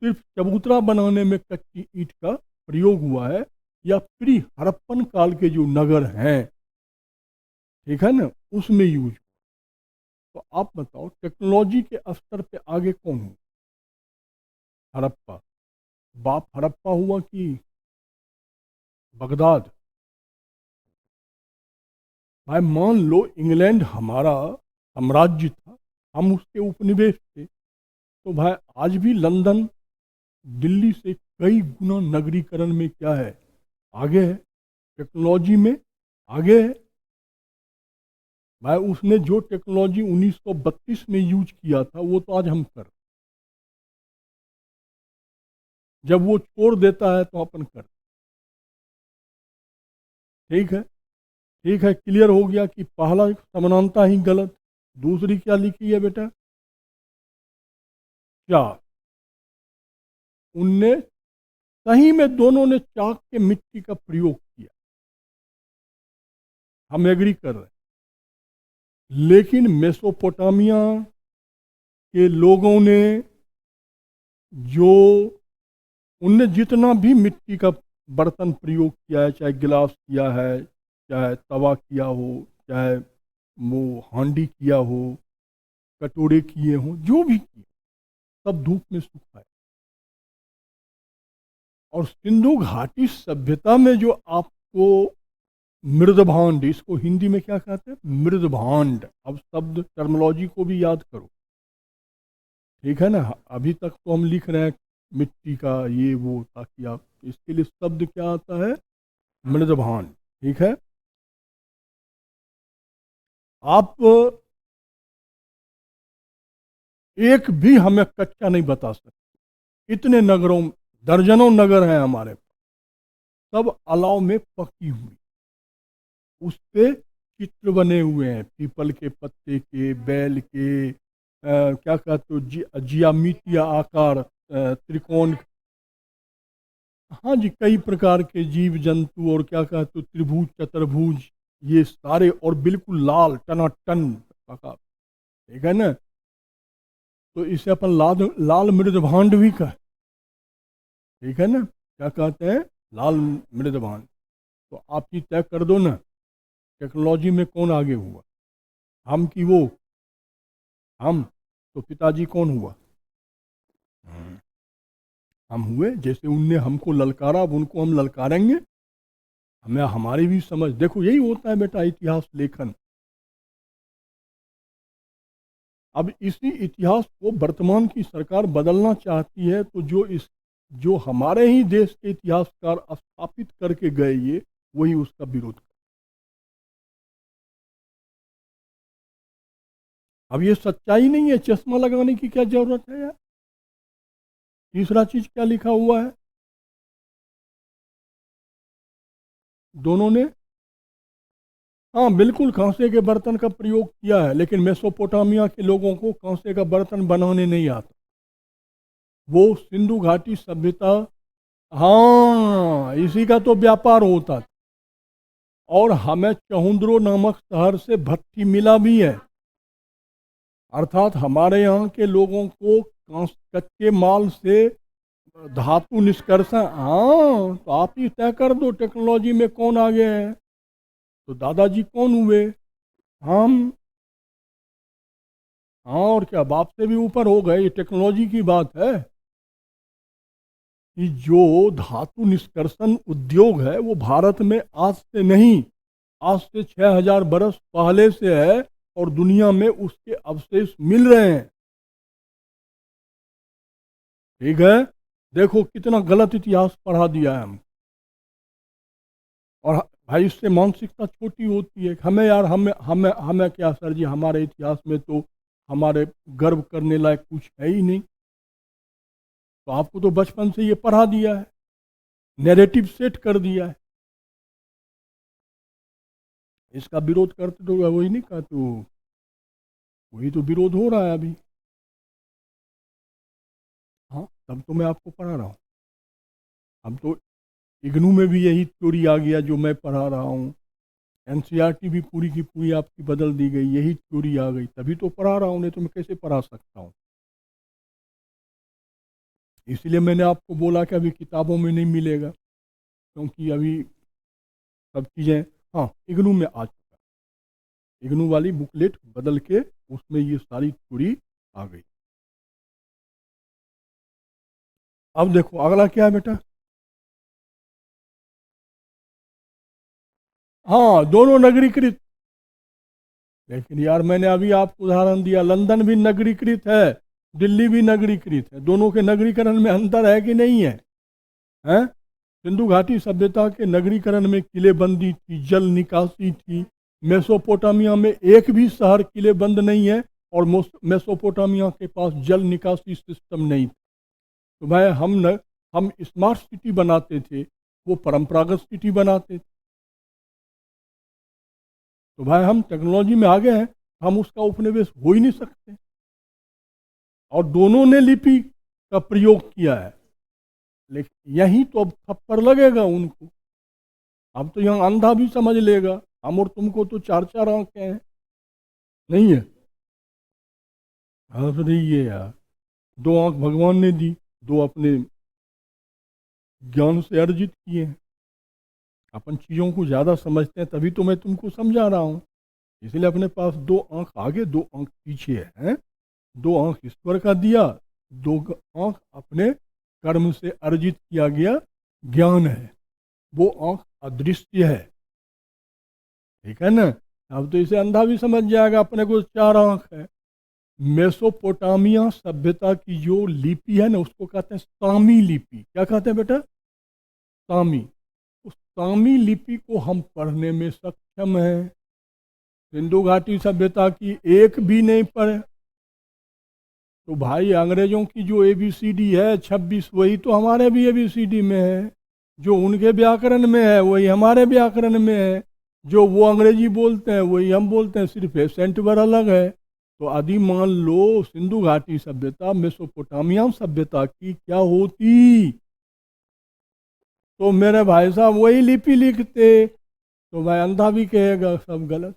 सिर्फ चबूतरा बनाने में कच्ची ईंट का प्रयोग हुआ है, या प्री हड़प्पन काल के जो नगर हैं, ठीक है ना, उसमें यूज। तो आप बताओ, टेक्नोलॉजी के स्तर पे आगे कौन हो? हड़प्पा। बाप हड़प्पा हुआ कि बगदाद। भाई मान लो इंग्लैंड हमारा साम्राज्य था, हम उसके उपनिवेश थे, तो भाई आज भी लंदन दिल्ली से कई गुना नगरीकरण में क्या है, आगे है, टेक्नोलॉजी में आगे है। भाई उसने जो टेक्नोलॉजी 1932 में यूज किया था वो तो आज हम कर, जब वो छोड़ देता है तो अपन कर। ठीक है, ठीक है, क्लियर हो गया कि पहला समानता ही गलत। दूसरी क्या लिखी है बेटा? चाक। उनने सही में दोनों ने चाक के मिट्टी का प्रयोग किया, हम एग्री कर रहे हैं। लेकिन मेसोपोटामिया के लोगों ने जो, उनने जितना भी मिट्टी का बर्तन प्रयोग किया है, चाहे गिलास किया है, चाहे तवा किया हो, चाहे वो हांडी किया हो, कटोरे किए हों, जो भी किए, सब धूप में सुखाए। और सिंधु घाटी सभ्यता में जो आपको मृदभांड, इसको हिंदी में क्या कहते हैं, मृदभांड, अब शब्द टर्मिनोलॉजी को भी याद करो, ठीक है ना। अभी तक तो हम लिख रहे हैं मिट्टी का ये वो, ताकि आप, इसके लिए शब्द क्या आता है, मृदभांड। ठीक है, आप एक भी हमें कच्चा नहीं बता सकते, इतने नगरों, दर्जनों नगर हैं हमारे पास, सब अलाव में पकी हुई, उस पे चित्र बने हुए हैं, पीपल के पत्ते के, बैल के, क्या कहते हो, जियामितीय आकार, त्रिकोण। हाँ जी, कई प्रकार के जीव जंतु, और क्या कहते हो, त्रिभुज चतुर्भुज, ये सारे, और बिल्कुल लाल टनाटन पका। ठीक है ना, तो इसे अपन लाल लाल मृद भांड भी कह, ठीक है ना, क्या कहते हैं, लाल मृद भांड। तो आप ही तय कर दो ना, टेक्नोलॉजी में कौन आगे हुआ, हम की वो, हम, तो पिताजी कौन हुआ, हम हुए। जैसे उनने हमको ललकारा, अब उनको हम ललकारेंगे। हमें हमारी भी समझ, देखो यही होता है बेटा इतिहास लेखन। अब इसी इतिहास को वर्तमान की सरकार बदलना चाहती है, तो जो हमारे ही देश के इतिहासकार स्थापित करके गए ये, वही उसका विरोध कर। अब ये सच्चाई नहीं है, चश्मा लगाने की क्या जरूरत है यार। तीसरा चीज क्या लिखा हुआ है, दोनों ने, हाँ बिल्कुल, कांसे के बर्तन का प्रयोग किया है, लेकिन मेसोपोटामिया के लोगों को कांसे का बर्तन बनाने नहीं आता। वो सिंधु घाटी सभ्यता, हाँ इसी का तो व्यापार होता था। और हमें चहुंद्रो नामक शहर से भट्टी मिला भी है, अर्थात हमारे यहाँ के लोगों को कच्चे माल से धातु निष्कर्षण। हाँ, तो आप ही तय कर दो टेक्नोलॉजी में कौन आगे है, तो दादाजी कौन हुए, हम। हाँ, और क्या, बाप से भी ऊपर हो गए, ये टेक्नोलॉजी की बात है कि जो धातु निष्कर्षण उद्योग है वो भारत में आज से नहीं, आज से 6000 बरस पहले से है, और दुनिया में उसके अवशेष मिल रहे हैं। ठीक है, देखो कितना गलत इतिहास पढ़ा दिया है हम। और भाई इससे मानसिकता छोटी होती है, हमें यार, हमें हमें हमें क्या सर जी, हमारे इतिहास में तो हमारे गर्व करने लायक कुछ है ही नहीं। तो आपको तो बचपन से ये पढ़ा दिया है, नैरेटिव सेट कर दिया है। इसका विरोध करते तो वही नहीं कहा, तो वही तो विरोध हो रहा है अभी। हाँ, तब तो मैं आपको पढ़ा रहा हूँ। अब तो इग्नू में भी यही थ्योरी आ गया जो मैं पढ़ा रहा हूँ, एनसीईआरटी भी पूरी की पूरी आपकी बदल दी गई, यही थ्योरी आ गई, तभी तो पढ़ा रहा हूँ, नहीं तो मैं कैसे पढ़ा सकता हूँ। इसलिए मैंने आपको बोला कि अभी किताबों में नहीं मिलेगा, क्योंकि अभी सब चीज़ें, हाँ इग्नू में आ चुका, इग्नू वाली बुकलेट बदल के उसमें ये सारी थ्योरी आ गई। अब देखो अगला क्या है बेटा, हाँ, दोनों नगरीकृत। लेकिन यार मैंने अभी आपको उदाहरण दिया, लंदन भी नगरीकृत है, दिल्ली भी नगरीकृत है, दोनों के नगरीकरण में अंतर है कि नहीं है? हैं? सिंधु घाटी सभ्यता के नगरीकरण में किलेबंदी थी, जल निकासी थी। मेसोपोटामिया में एक भी शहर किलेबंद नहीं है, और मेसोपोटामिया के पास जल निकासी सिस्टम नहीं था। तो भाई हम स्मार्ट सिटी बनाते थे, वो परंपरागत सिटी बनाते थे। तो भाई हम टेक्नोलॉजी में आगे हैं, हम उसका उपनिवेश हो ही नहीं सकते। और दोनों ने लिपि का प्रयोग किया है, लेकिन यही तो अब थप्पड़ लगेगा उनको। अब तो यहाँ अंधा भी समझ लेगा, हम और तुमको तो चार चार आंखें हैं। नहीं है? हंस रही है यार। दो आंख भगवान ने दी, दो अपने ज्ञान से अर्जित किए हैं। अपन चीज़ों को ज़्यादा समझते हैं, तभी तो मैं तुमको समझा रहा हूँ। इसलिए अपने पास दो आंख आगे, दो आंख पीछे है। दो आंख ईश्वर का दिया, दो आंख अपने कर्म से अर्जित किया गया ज्ञान है। वो आंख अदृश्य है। ठीक है ना? अब तो इसे अंधा भी समझ जाएगा, अपने को चार आंख है। मेसोपोटामिया सभ्यता की जो लिपि है ना, उसको कहते हैं सामी लिपि। क्या कहते हैं बेटा? सामी। उस सामी लिपि को हम पढ़ने में सक्षम हैं। सिंधु घाटी सभ्यता की एक भी नहीं पढ़े। तो भाई अंग्रेजों की जो ABCD है 26, वही तो हमारे भी ABCD में है। जो उनके व्याकरण में है वही हमारे व्याकरण में है। जो वो अंग्रेजी बोलते हैं वही हम बोलते हैं, सिर्फ एसेंट वर्ड अलग है। तो आदि मान लो सिंधु घाटी सभ्यता मेसोपोटामिया सभ्यता की क्या होती, तो मेरे भाई साहब वही लिपि लिखते। तो भाई अंधा भी कहेगा सब गलत।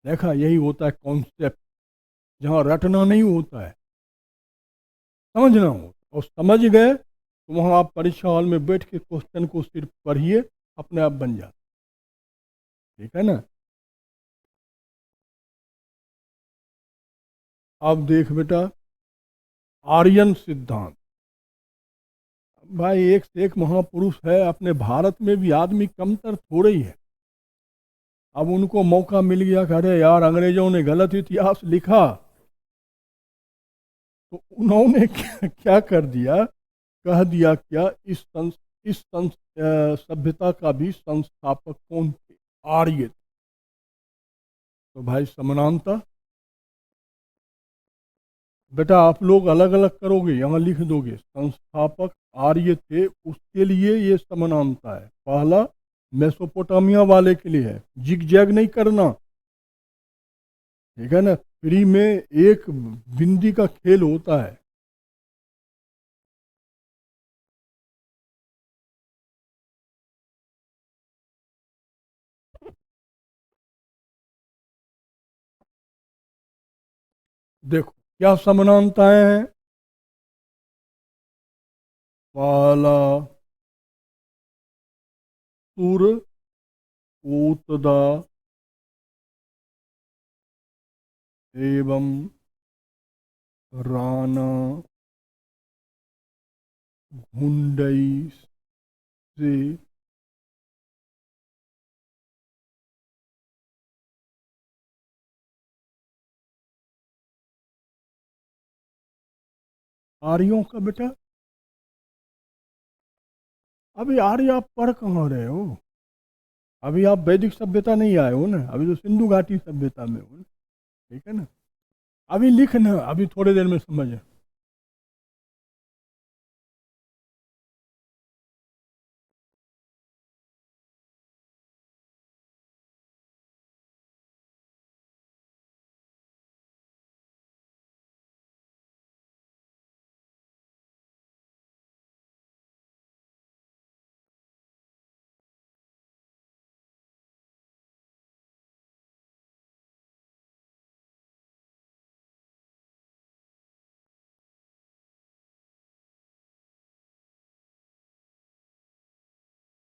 देखा, यही होता है कॉन्सेप्ट, जहाँ रटना नहीं होता है, समझना हो। और समझ गए तो वहाँ आप परीक्षा हॉल में बैठ के क्वेश्चन को सिर्फ पढ़िए, अपने आप बन जाता। ठीक है ना? अब देख बेटा, आर्यन सिद्धांत। भाई एक से एक महापुरुष है, अपने भारत में भी आदमी कमतर थोड़े ही है। अब उनको मौका मिल गया कि अरे यार अंग्रेजों ने गलत इतिहास लिखा, तो उन्होंने क्या कर दिया, कह दिया क्या, सभ्यता का भी संस्थापक कौन थे? आर्य। तो भाई समानांतर। बेटा आप लोग अलग अलग करोगे, यहाँ लिख दोगे संस्थापक आर्य थे, उसके लिए ये समानांतर है। पहला मेसोपोटामिया वाले के लिए है, जिग जैग नहीं करना। ठीक है ना? फ्री में एक बिंदी का खेल होता है। देखो क्या समानांताएं हैं। पहला सुर ओतदा एवं राणा हुंडई से आर्यों का बेटा। अभी आर्य आप पढ़ कहाँ रहे हो? अभी आप वैदिक सभ्यता नहीं आए हो ना, अभी तो सिंधु घाटी सभ्यता में हो ना। ठीक है ना? अभी लिखना, अभी थोड़ी देर में समझ।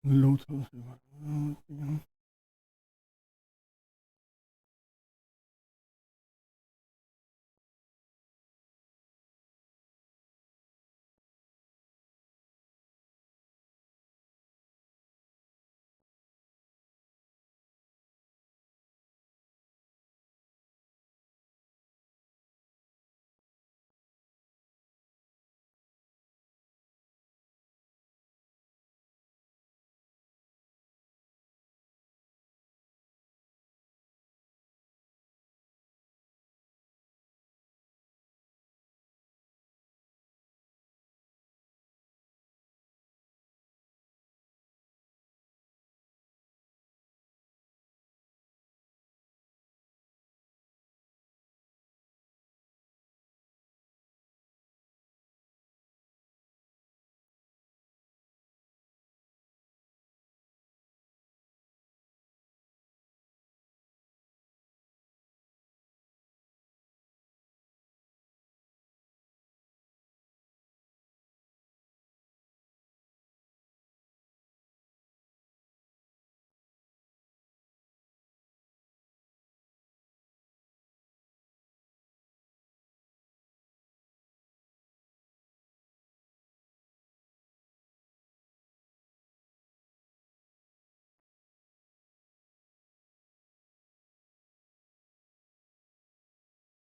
लो से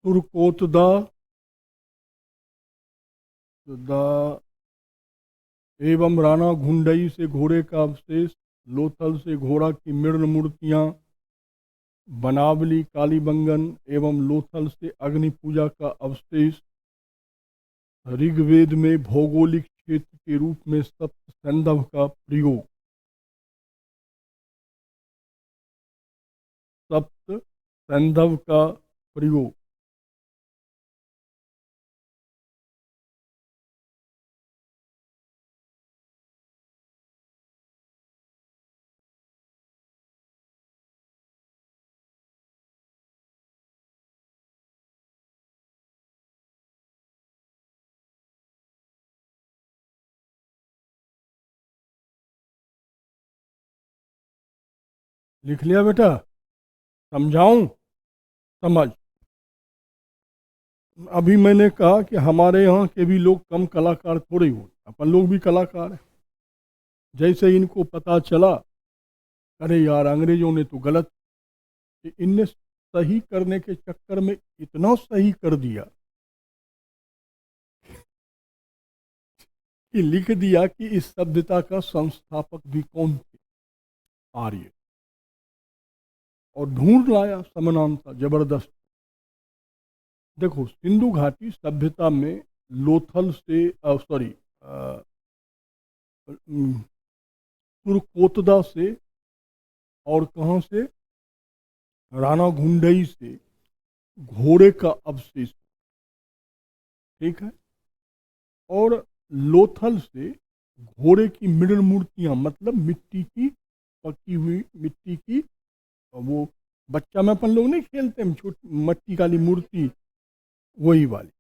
तुर्कोतदा दा एवं राणा घुंडई से घोड़े का अवशेष, लोथल से घोड़ा की मृण मूर्तियां, बनावली कालीबंगन एवं लोथल से अग्नि पूजा का अवशेष, ऋग्वेद में भौगोलिक क्षेत्र के रूप में सप्त सैंधव का प्रयोग, सप्त सैंधव का प्रयोग। लिख लिया बेटा? समझाऊं? समझ। अभी मैंने कहा कि हमारे यहाँ के भी लोग कम कलाकार थोड़े हो, अपन लोग भी कलाकार हैं। जैसे इनको पता चला, अरे यार अंग्रेजों ने तो गलत, इनने सही करने के चक्कर में इतना सही कर दिया कि लिख दिया कि इस सभ्यता का संस्थापक भी कौन थे? आर्य। और ढूंढ लाया समानता जबरदस्त। देखो, सिंधु घाटी सभ्यता में लोथल से तुर्कोतदा से और कहाँ से, राणा घुंडई से घोड़े का अवशेष, ठीक है, और लोथल से घोड़े की मृण मूर्तियां, मतलब मिट्टी की, पकी हुई मिट्टी की, वो बच्चा में अपन लोग नहीं खेलते हैं छोटी मट्टी वाली मूर्ति, वही वाली।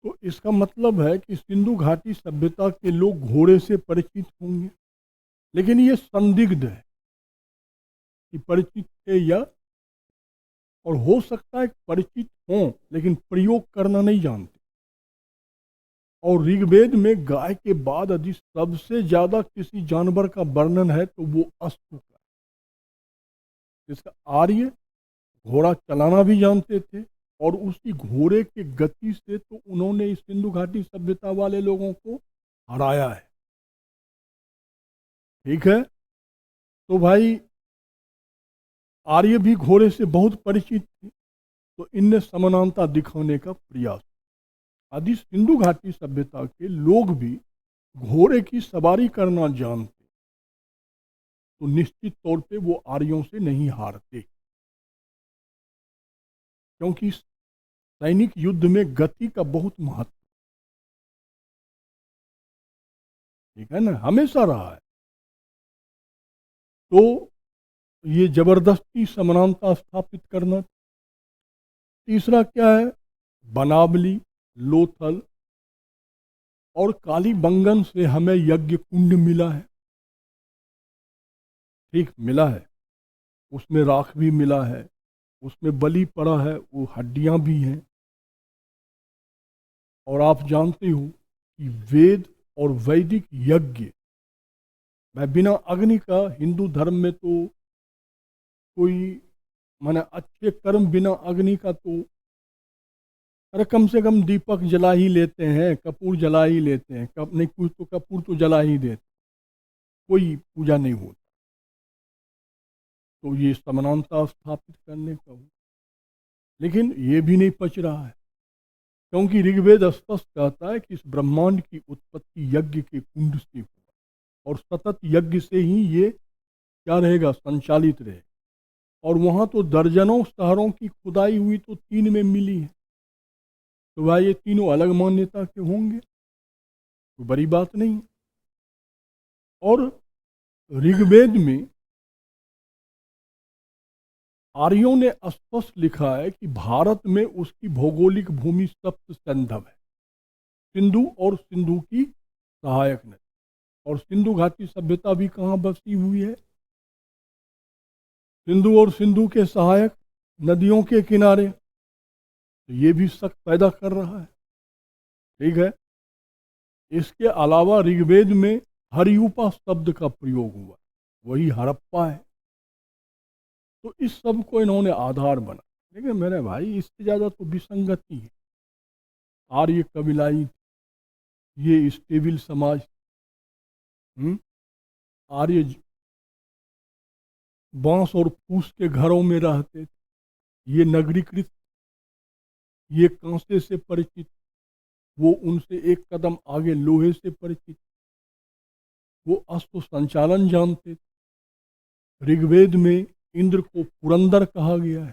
तो इसका मतलब है कि सिंधु घाटी सभ्यता के लोग घोड़े से परिचित होंगे, लेकिन ये संदिग्ध है कि परिचित थे या, और हो सकता है परिचित हों लेकिन प्रयोग करना नहीं जानते। और ऋग्वेद में गाय के बाद यदि सबसे ज्यादा किसी जानवर का वर्णन है तो वो अश्व का। इसका आर्य घोड़ा चलाना भी जानते थे, और उसी घोड़े के गति से तो उन्होंने इस सिंधु घाटी सभ्यता वाले लोगों को हराया है। ठीक है, तो भाई आर्य भी घोड़े से बहुत परिचित थे, तो इनने समानता दिखाने का प्रयास। आदि सिंधु घाटी सभ्यता के लोग भी घोड़े की सवारी करना जानते, तो निश्चित तौर पे वो आर्यों से नहीं हारते, क्योंकि सैनिक युद्ध में गति का बहुत महत्व, ठीक है ना, हमेशा रहा है। तो ये जबरदस्ती समानता स्थापित करना। तीसरा क्या है? बनावली, लोथल और कालीबंगन से हमें यज्ञ कुंड मिला है, ठीक मिला है, उसमें राख भी मिला है, उसमें बलि पड़ा है, वो हड्डियां भी हैं। और आप जानते हो कि वेद और वैदिक यज्ञ मैं बिना अग्नि का, हिंदू धर्म में तो कोई माने अच्छे कर्म बिना अग्नि का तो, अरे कम से कम दीपक जला ही लेते हैं, कपूर जला ही लेते हैं, कब नहीं कुछ तो कपूर तो जला ही देते, कोई पूजा नहीं होती। तो ये समानता स्थापित करने का हो, लेकिन ये भी नहीं पच रहा है, क्योंकि ऋग्वेद स्पष्ट कहता है कि इस ब्रह्मांड की उत्पत्ति यज्ञ के कुंड से हुआ, और सतत यज्ञ से ही ये क्या रहेगा, संचालित रहेगा। और वहाँ तो दर्जनों शहरों की खुदाई हुई तो 3 में मिली है, तो भाई ये तीनों अलग मान्यता के होंगे, तो बड़ी बात नहीं। और ऋग्वेद में आर्यों ने स्पष्ट लिखा है कि भारत में उसकी भौगोलिक भूमि सप्त सैंधव है, सिंधु और सिंधु की सहायक नदी। और सिंधु घाटी सभ्यता भी कहाँ बसी हुई है? सिंधु और सिंधु के सहायक नदियों के किनारे। तो ये भी शक पैदा कर रहा है, ठीक है। इसके अलावा ऋग्वेद में हरियूपा शब्द का प्रयोग हुआ, वही हड़प्पा है। तो इस सब को इन्होंने आधार बना। लेकिन मेरे भाई इससे ज़्यादा तो विसंगति है। आर्य कबीलाई, ये स्टेबल समाज, हम्म, आर्य बांस और फूस के घरों में रहते थे, ये नगरीकृत, ये कांसे से परिचित, वो उनसे एक कदम आगे लोहे से परिचित, वो अश्व संचालन जानते थे। ऋग्वेद में इंद्र को पुरंदर कहा गया है,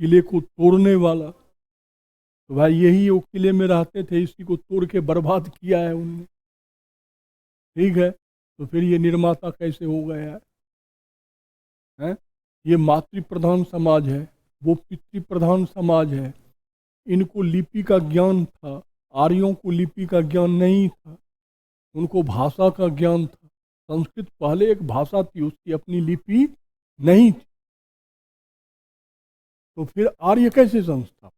किले को तोड़ने वाला। तो भाई यही वो किले में रहते थे, इसी को तोड़ के बर्बाद किया है उनने। ठीक है, तो फिर ये निर्माता कैसे हो गया है? हैं? ये मातृ प्रधान समाज है, वो पितृ प्रधान समाज है। इनको लिपि का ज्ञान था, आर्यों को लिपि का ज्ञान नहीं था, उनको भाषा का ज्ञान था। संस्कृत पहले एक भाषा थी, उसकी अपनी लिपि नहीं थी, तो फिर आर्य कैसे संस्था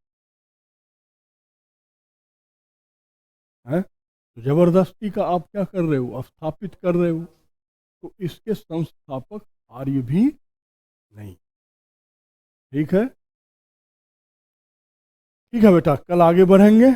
है? तो जबरदस्ती का आप क्या कर रहे हो, स्थापित कर रहे हो। तो इसके संस्थापक आर्य भी नहीं। ठीक है, ठीक है बेटा, कल आगे बढ़ेंगे।